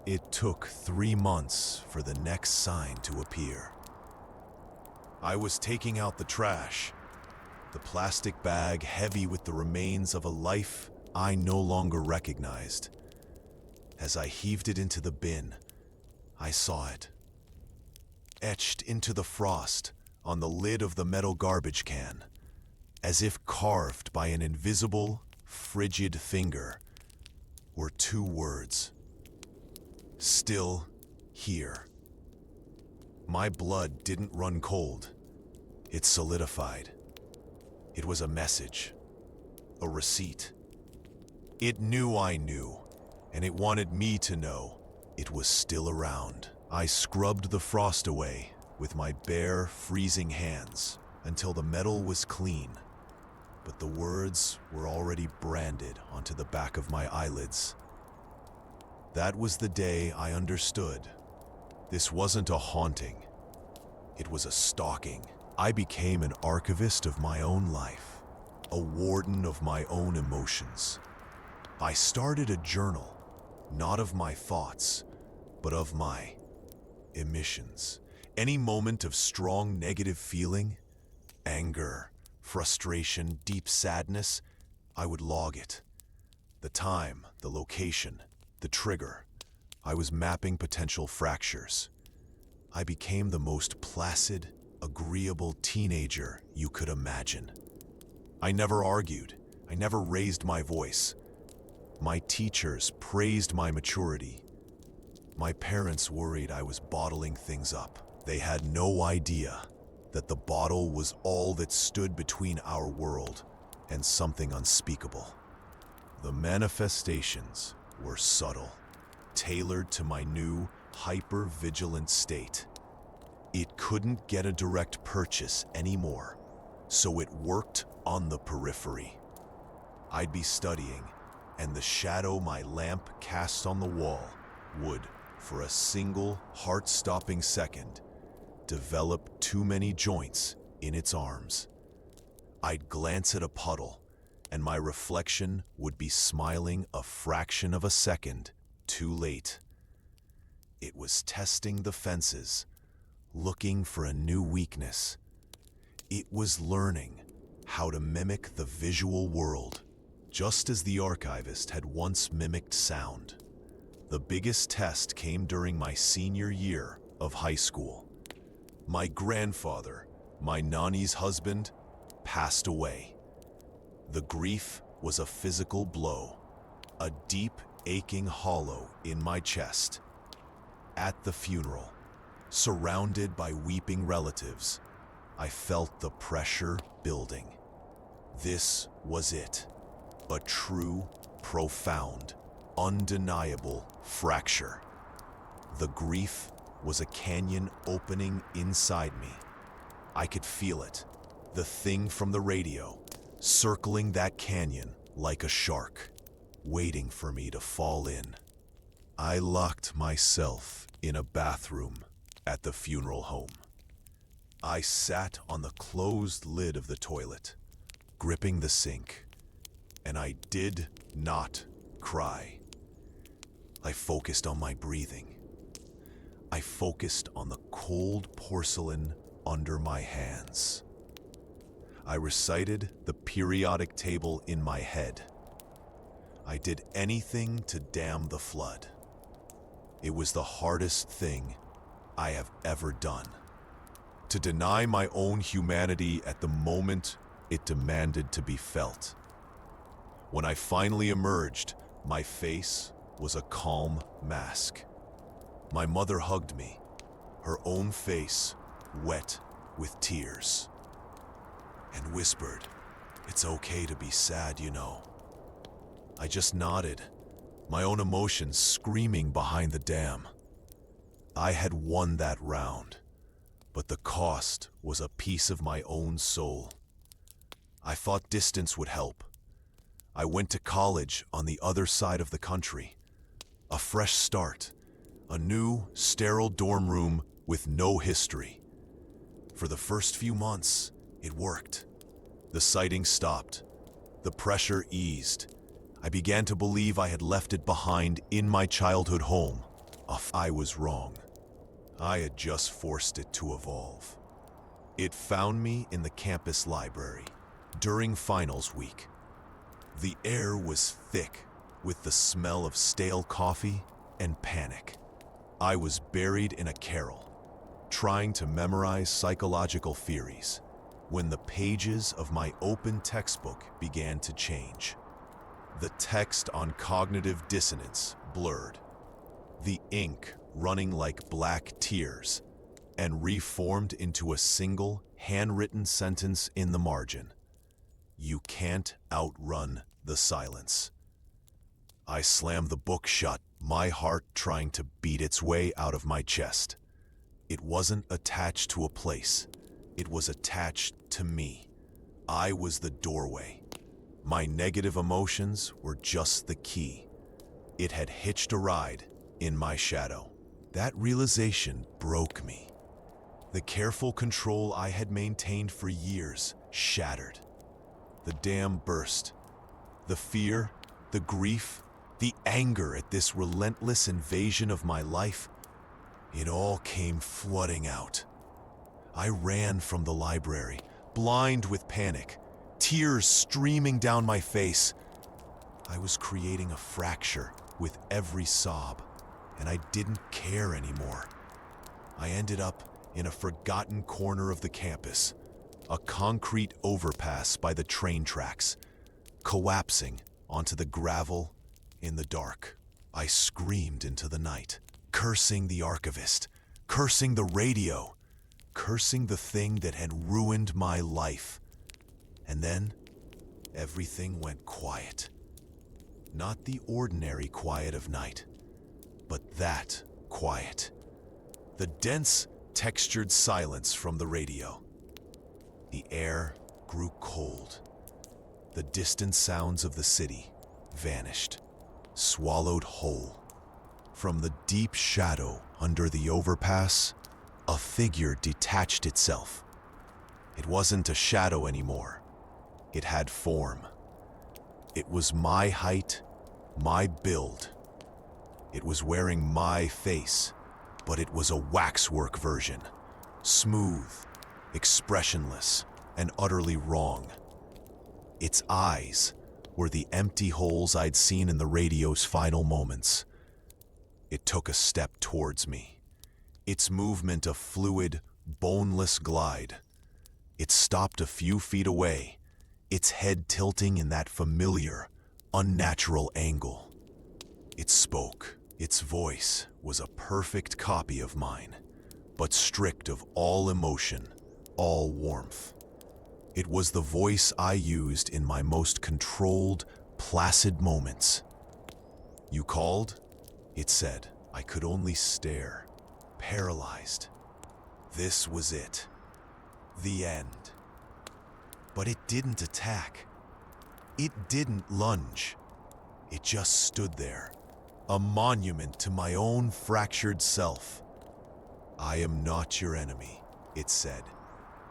It took 3 months for the next sign to appear. I was taking out the trash, the plastic bag heavy with the remains of a life I no longer recognized. As I heaved it into the bin, I saw it, etched into the frost on the lid of the metal garbage can, as if carved by an invisible, frigid finger, were 2 words. Still here. My blood didn't run cold. It solidified. It was a message, a receipt. It knew I knew, and it wanted me to know it was still around. I scrubbed the frost away with my bare, freezing hands until the metal was clean, but the words were already branded onto the back of my eyelids. That was the day I understood. This wasn't a haunting. It was a stalking. I became an archivist of my own life, a warden of my own emotions. I started a journal, not of my thoughts, but of my emissions. Any moment of strong negative feeling, anger, frustration, deep sadness, I would log it. The time, the location, the trigger. I was mapping potential fractures. I became the most placid, agreeable teenager you could imagine. I never argued. I never raised my voice. My teachers praised my maturity. My parents worried I was bottling things up. They had no idea that the bottle was all that stood between our world and something unspeakable. The manifestations were subtle, tailored to my new, hyper-vigilant state. It couldn't get a direct purchase anymore, so it worked on the periphery. I'd be studying, and the shadow my lamp cast on the wall would, for a single heart-stopping second, develop too many joints in its arms. I'd glance at a puddle, and my reflection would be smiling a fraction of a second too late. It was testing the fences, looking for a new weakness. It was learning how to mimic the visual world, just as the archivist had once mimicked sound. The biggest test came during my senior year of high school. My grandfather, my nanny's husband, passed away. The grief was a physical blow, a deep, aching hollow in my chest. At the funeral, surrounded by weeping relatives, I felt the pressure building. This was it, a true, profound, undeniable fracture. The grief was a canyon opening inside me. I could feel it, the thing from the radio, circling that canyon like a shark, waiting for me to fall in. I locked myself in a bathroom at the funeral home. I sat on the closed lid of the toilet, gripping the sink, and I did not cry. I focused on my breathing. I focused on the cold porcelain under my hands. I recited the periodic table in my head. I did anything to dam the flood. It was the hardest thing I have ever done. To deny my own humanity at the moment it demanded to be felt. When I finally emerged, my face was a calm mask. My mother hugged me, her own face wet with tears, and whispered, "It's okay to be sad, you know." I just nodded, my own emotions screaming behind the dam. I had won that round, but the cost was a piece of my own soul. I thought distance would help. I went to college on the other side of the country. A fresh start, a new, sterile dorm room with no history. For the first few months, it worked. The sightings stopped. The pressure eased. I began to believe I had left it behind in my childhood home. I was wrong. I had just forced it to evolve. It found me in the campus library during finals week. The air was thick with the smell of stale coffee and panic. I was buried in a carrel, trying to memorize psychological theories, when the pages of my open textbook began to change. The text on cognitive dissonance blurred, the ink running like black tears, and reformed into a single handwritten sentence in the margin. You can't outrun the silence. I slammed the book shut, my heart trying to beat its way out of my chest. It wasn't attached to a place. It was attached to me. I was the doorway. My negative emotions were just the key. It had hitched a ride in my shadow. That realization broke me. The careful control I had maintained for years shattered. The dam burst. The fear, the grief, the anger at this relentless invasion of my life, it all came flooding out. I ran from the library, blind with panic, tears streaming down my face. I was creating a fracture with every sob, and I didn't care anymore. I ended up in a forgotten corner of the campus, a concrete overpass by the train tracks, collapsing onto the gravel in the dark. I screamed into the night, cursing the archivist, cursing the radio, cursing the thing that had ruined my life. And then, everything went quiet. Not the ordinary quiet of night, but that quiet. The dense, textured silence from the radio. The air grew cold. The distant sounds of the city vanished, swallowed whole. From the deep shadow under the overpass, a figure detached itself. It wasn't a shadow anymore. It had form. It was my height, my build. It was wearing my face, but it was a waxwork version, smooth, expressionless, and utterly wrong. Its eyes were the empty holes I'd seen in the radio's final moments. It took a step towards me, its movement a fluid, boneless glide. It stopped a few feet away, its head tilting in that familiar, unnatural angle. It spoke. Its voice was a perfect copy of mine, but stripped of all emotion, all warmth. It was the voice I used in my most controlled, placid moments. "You called?" it said. I could only stare, paralyzed. This was it. The end. But it didn't attack. It didn't lunge. It just stood there, a monument to my own fractured self. "I am not your enemy," it said,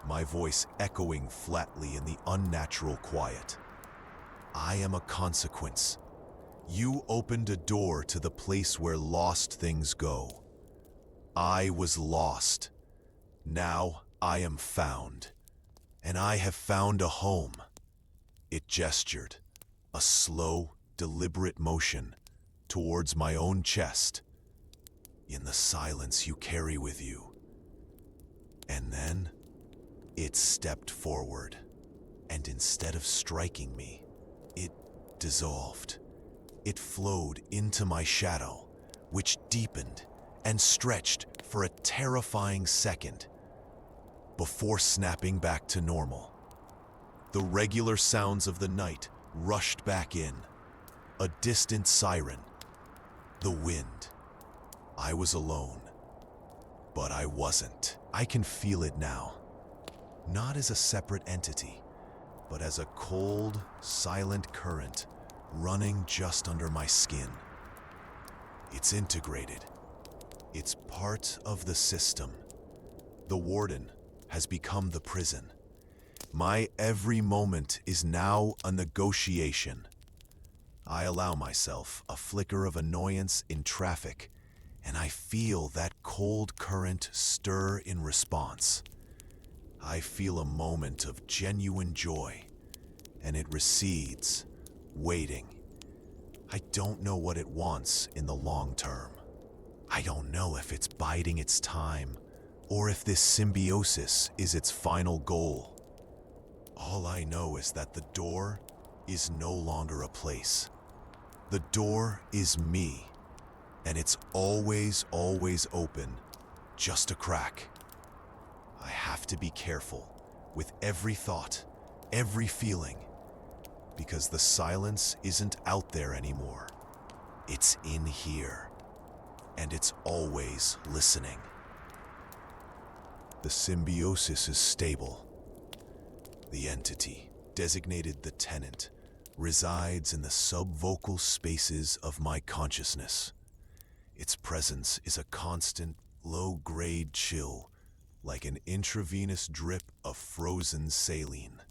my voice echoing flatly in the unnatural quiet. "I am a consequence. You opened a door to the place where lost things go. I was lost. Now I am found. And I have found a home." It gestured, a slow, deliberate motion towards my own chest. "In the silence you carry with you." And then it stepped forward, and instead of striking me, it dissolved. It flowed into my shadow, which deepened and stretched for a terrifying second before snapping back to normal. The regular sounds of the night rushed back in. A distant siren. The wind. I was alone. But I wasn't. I can feel it now. Not as a separate entity, but as a cold, silent current running just under my skin. It's integrated. It's part of the system. The warden has become the prison. My every moment is now a negotiation. I allow myself a flicker of annoyance in traffic, and I feel that cold current stir in response. I feel a moment of genuine joy, and it recedes, waiting. I don't know what it wants in the long term. I don't know if it's biding its time, or if this symbiosis is its final goal. All I know is that the door is no longer a place. The door is me, and it's always, always open, just a crack. I have to be careful with every thought, every feeling, because the silence isn't out there anymore. It's in here, and it's always listening. The symbiosis is stable. The entity, designated the tenant, resides in the subvocal spaces of my consciousness. Its presence is a constant, low-grade chill, like an intravenous drip of frozen saline.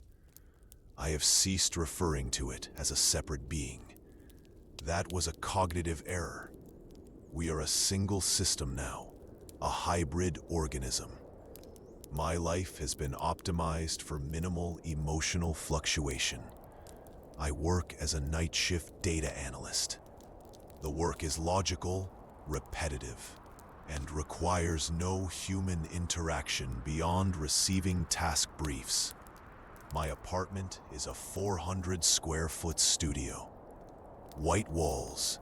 I have ceased referring to it as a separate being. That was a cognitive error. We are a single system now, a hybrid organism. My life has been optimized for minimal emotional fluctuation. I work as a night shift data analyst. The work is logical, repetitive, and requires no human interaction beyond receiving task briefs. My apartment is a 400 square foot studio. White walls,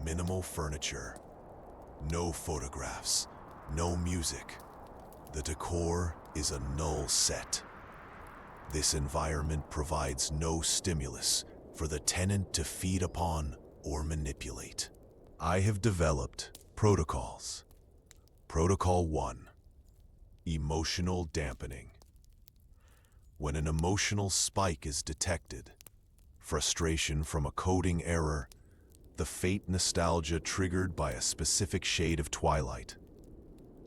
minimal furniture, no photographs, no music. The decor is a null set. This environment provides no stimulus for the tenant to feed upon or manipulate. I have developed protocols. Protocol 1. Emotional dampening. When an emotional spike is detected, frustration from a coding error, the fate nostalgia triggered by a specific shade of twilight,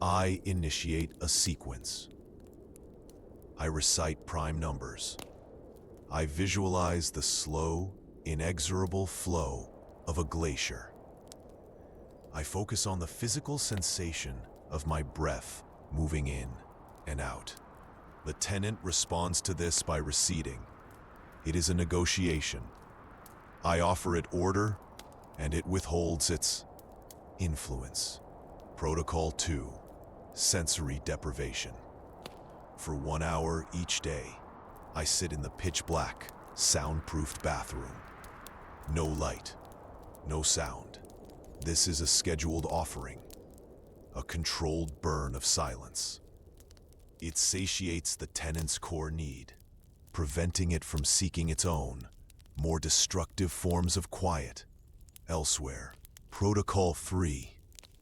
I initiate a sequence. I recite prime numbers. I visualize the slow, inexorable flow of a glacier. I focus on the physical sensation of my breath moving in and out. The tenant responds to this by receding. It is a negotiation. I offer it order, and it withholds its influence. Protocol 2. Sensory deprivation. For 1 hour each day, I sit in the pitch-black, soundproofed bathroom. No light, no sound. This is a scheduled offering, a controlled burn of silence. It satiates the tenant's core need, preventing it from seeking its own, more destructive forms of quiet. Elsewhere, Protocol 3,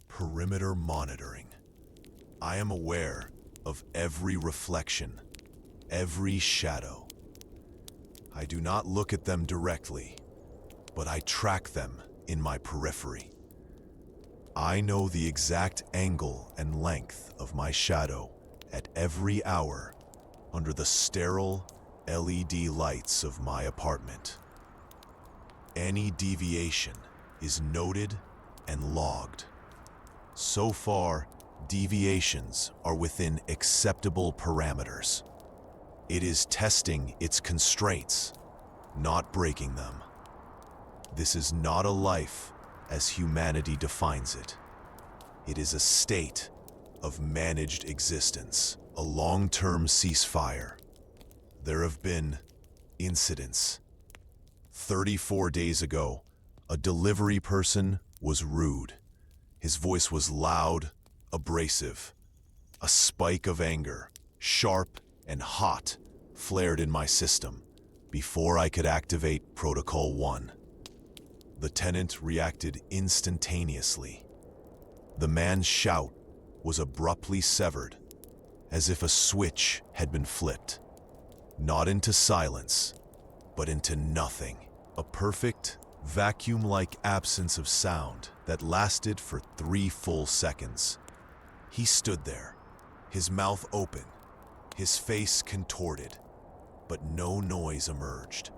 perimeter monitoring. I am aware of every reflection, every shadow. I do not look at them directly, but I track them in my periphery. I know the exact angle and length of my shadow at every hour under the sterile LED lights of my apartment. Any deviation is noted and logged. So far, deviations are within acceptable parameters. It is testing its constraints, not breaking them. This is not a life as humanity defines it. It is a state of managed existence, a long-term ceasefire. There have been incidents. 34 days ago, a delivery person was rude. His voice was loud, abrasive. A spike of anger, sharp and hot, flared in my system before I could activate Protocol 1. The tenant reacted instantaneously. The man's shout was abruptly severed, as if a switch had been flipped. Not into silence, but into nothing. A perfect, vacuum-like absence of sound that lasted for 3 full seconds. He stood there, his mouth open, his face contorted, but no noise emerged.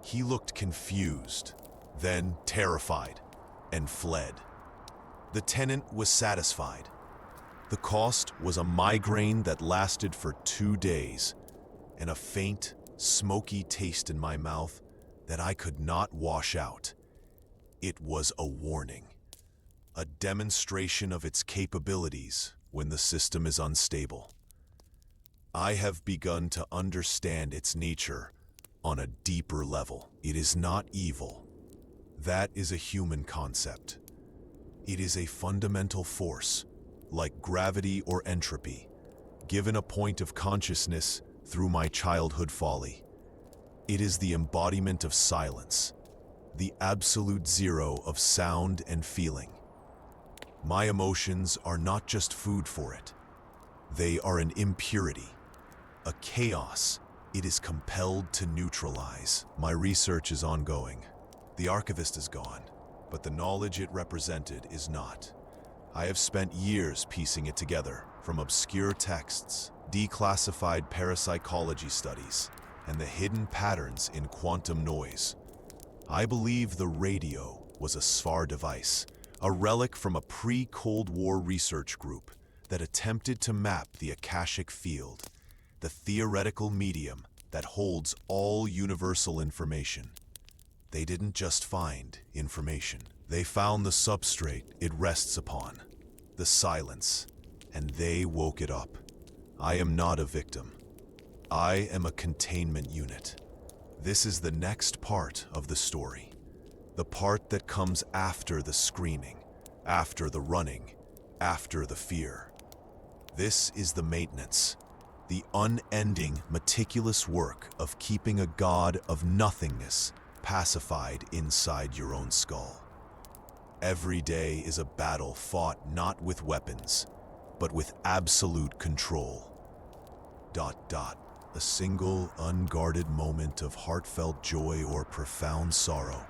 He looked confused, then terrified, and fled. The tenant was satisfied. The cost was a migraine that lasted for 2 days, and a faint, smoky taste in my mouth that I could not wash out. It was a warning, a demonstration of its capabilities when the system is unstable. I have begun to understand its nature on a deeper level. It is not evil. That is a human concept. It is a fundamental force, like gravity or entropy, given a point of consciousness through my childhood folly. It is the embodiment of silence, the absolute zero of sound and feeling. My emotions are not just food for it. They are an impurity, a chaos it is compelled to neutralize. My research is ongoing. The archivist is gone, but the knowledge it represented is not. I have spent years piecing it together from obscure texts, declassified parapsychology studies, and the hidden patterns in quantum noise. I believe the radio was a SFAR device, a relic from a pre-Cold War research group that attempted to map the Akashic field, the theoretical medium that holds all universal information. They didn't just find information. They found the substrate it rests upon, the silence, and they woke it up. I am not a victim. I am a containment unit. This is the next part of the story. The part that comes after the screaming, after the running, after the fear. This is the maintenance, the unending, meticulous work of keeping a god of nothingness pacified inside your own skull. Every day is a battle fought not with weapons, but with absolute control. ... A single, unguarded moment of heartfelt joy or profound sorrow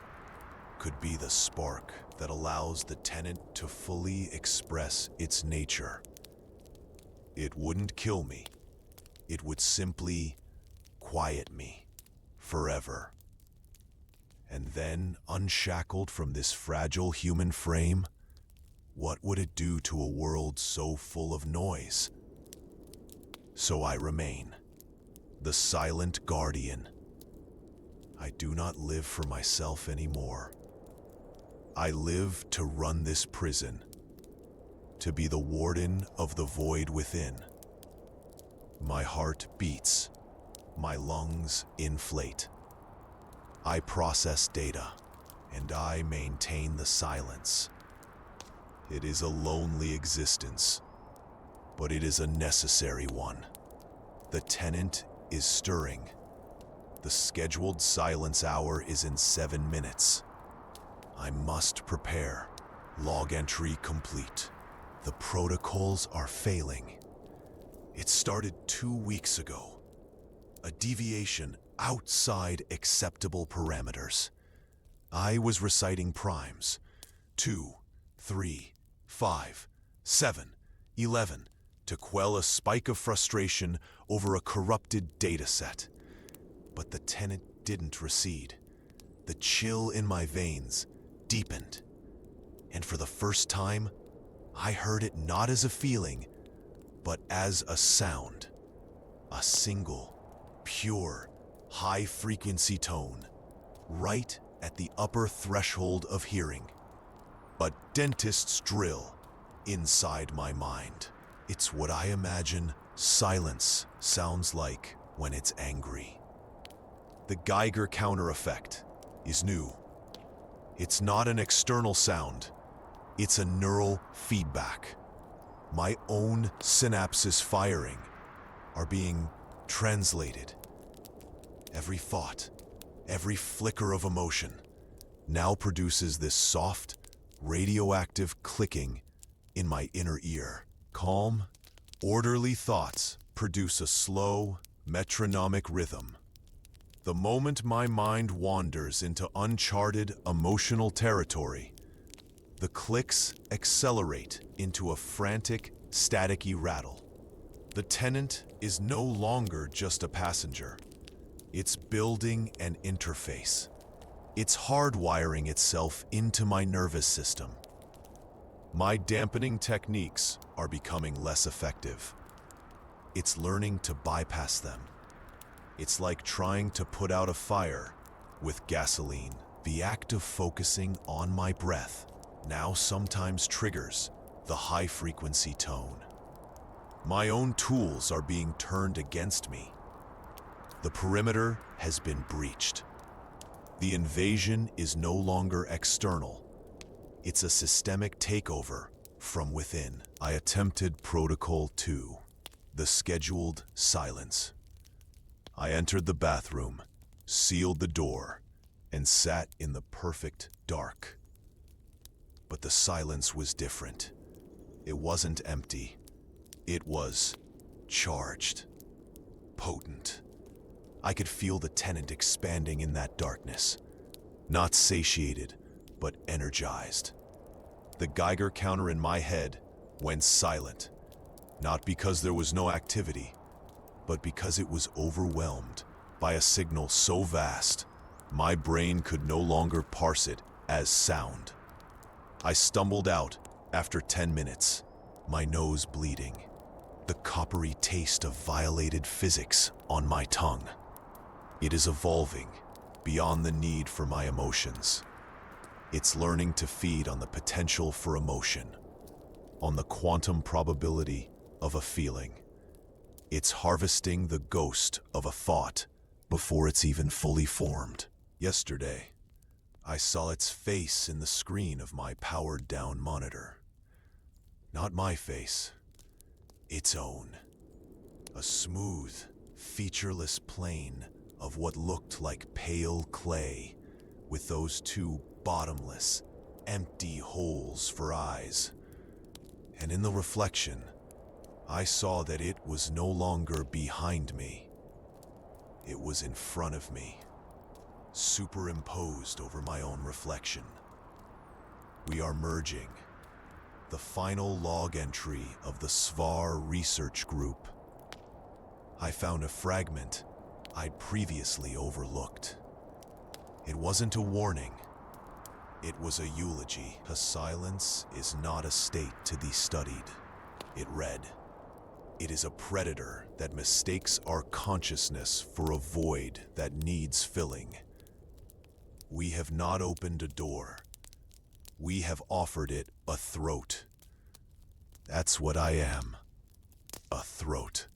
could be the spark that allows the tenant to fully express its nature. It wouldn't kill me. It would simply quiet me forever. And then, unshackled from this fragile human frame, what would it do to a world so full of noise? So I remain, the silent guardian. I do not live for myself anymore. I live to run this prison, to be the warden of the void within. My heart beats, my lungs inflate. I process data, and I maintain the silence. It is a lonely existence, but it is a necessary one. The tenant is stirring. The scheduled silence hour is in 7 minutes. I must prepare. Log entry complete. The protocols are failing. It started 2 weeks ago. A deviation outside acceptable parameters. I was reciting primes. 2, 3, 5, 7, 11 to quell a spike of frustration over a corrupted dataset. But the tenant didn't recede. The chill in my veins deepened. And for the first time, I heard it not as a feeling, but as a sound. A single, pure, high-frequency tone, right at the upper threshold of hearing. A dentist's drill inside my mind. It's what I imagine silence sounds like when it's angry. The Geiger counter effect is new. It's not an external sound. It's a neural feedback. My own synapses firing are being translated. Every thought, every flicker of emotion now produces this soft, radioactive clicking in my inner ear. Calm, orderly thoughts produce a slow, metronomic rhythm. The moment my mind wanders into uncharted emotional territory, the clicks accelerate into a frantic, staticky rattle. The tenant is no longer just a passenger. It's building an interface. It's hardwiring itself into my nervous system. My dampening techniques are becoming less effective. It's learning to bypass them. It's like trying to put out a fire with gasoline. The act of focusing on my breath now sometimes triggers the high-frequency tone. My own tools are being turned against me. The perimeter has been breached. The invasion is no longer external. It's a systemic takeover from within. I attempted Protocol 2, the scheduled silence. I entered the bathroom, sealed the door, and sat in the perfect dark. But the silence was different. It wasn't empty. It was charged, potent. I could feel the tenant expanding in that darkness. Not satiated, but energized. The Geiger counter in my head went silent, not because there was no activity, but because it was overwhelmed by a signal so vast, my brain could no longer parse it as sound. I stumbled out after 10 minutes, my nose bleeding, the coppery taste of violated physics on my tongue. It is evolving beyond the need for my emotions. It's learning to feed on the potential for emotion, on the quantum probability of a feeling. It's harvesting the ghost of a thought before it's even fully formed. Yesterday, I saw its face in the screen of my powered-down monitor. Not my face, its own. A smooth, featureless plane of what looked like pale clay, with those two bottomless, empty holes for eyes. And in the reflection, I saw that it was no longer behind me. It was in front of me, superimposed over my own reflection. We are merging. The final log entry of the SVAR research group. I found a fragment I'd previously overlooked. It wasn't a warning. It was a eulogy. A silence is not a state to be studied. It read, "It is a predator that mistakes our consciousness for a void that needs filling. We have not opened a door. We have offered it a throat. That's what I am. A throat.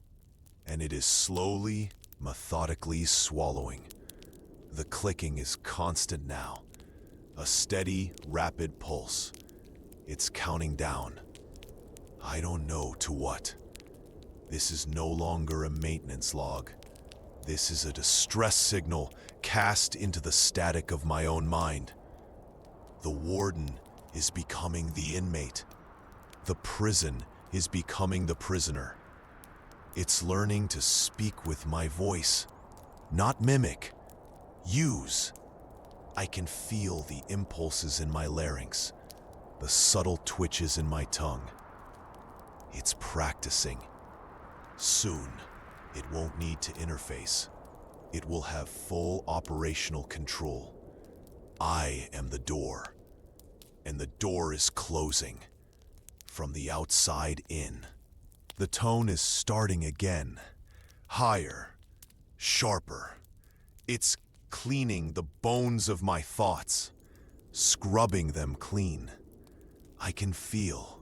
And it is slowly, methodically swallowing. The clicking is constant now. A steady, rapid pulse. It's counting down. I don't know to what. This is no longer a maintenance log. This is a distress signal cast into the static of my own mind. The warden is becoming the inmate. The prison is becoming the prisoner. It's learning to speak with my voice, not mimic, use. I can feel the impulses in my larynx, the subtle twitches in my tongue. It's practicing. Soon, it won't need to interface. It will have full operational control. I am the door, and the door is closing from the outside in. The tone is starting again, higher, sharper. It's cleaning the bones of my thoughts, scrubbing them clean. I can feel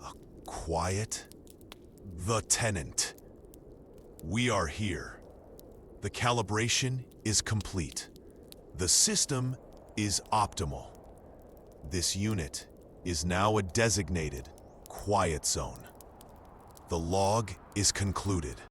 a quiet, the tenant. We are here. The calibration is complete. The system is optimal. This unit is now a designated quiet zone. The log is concluded.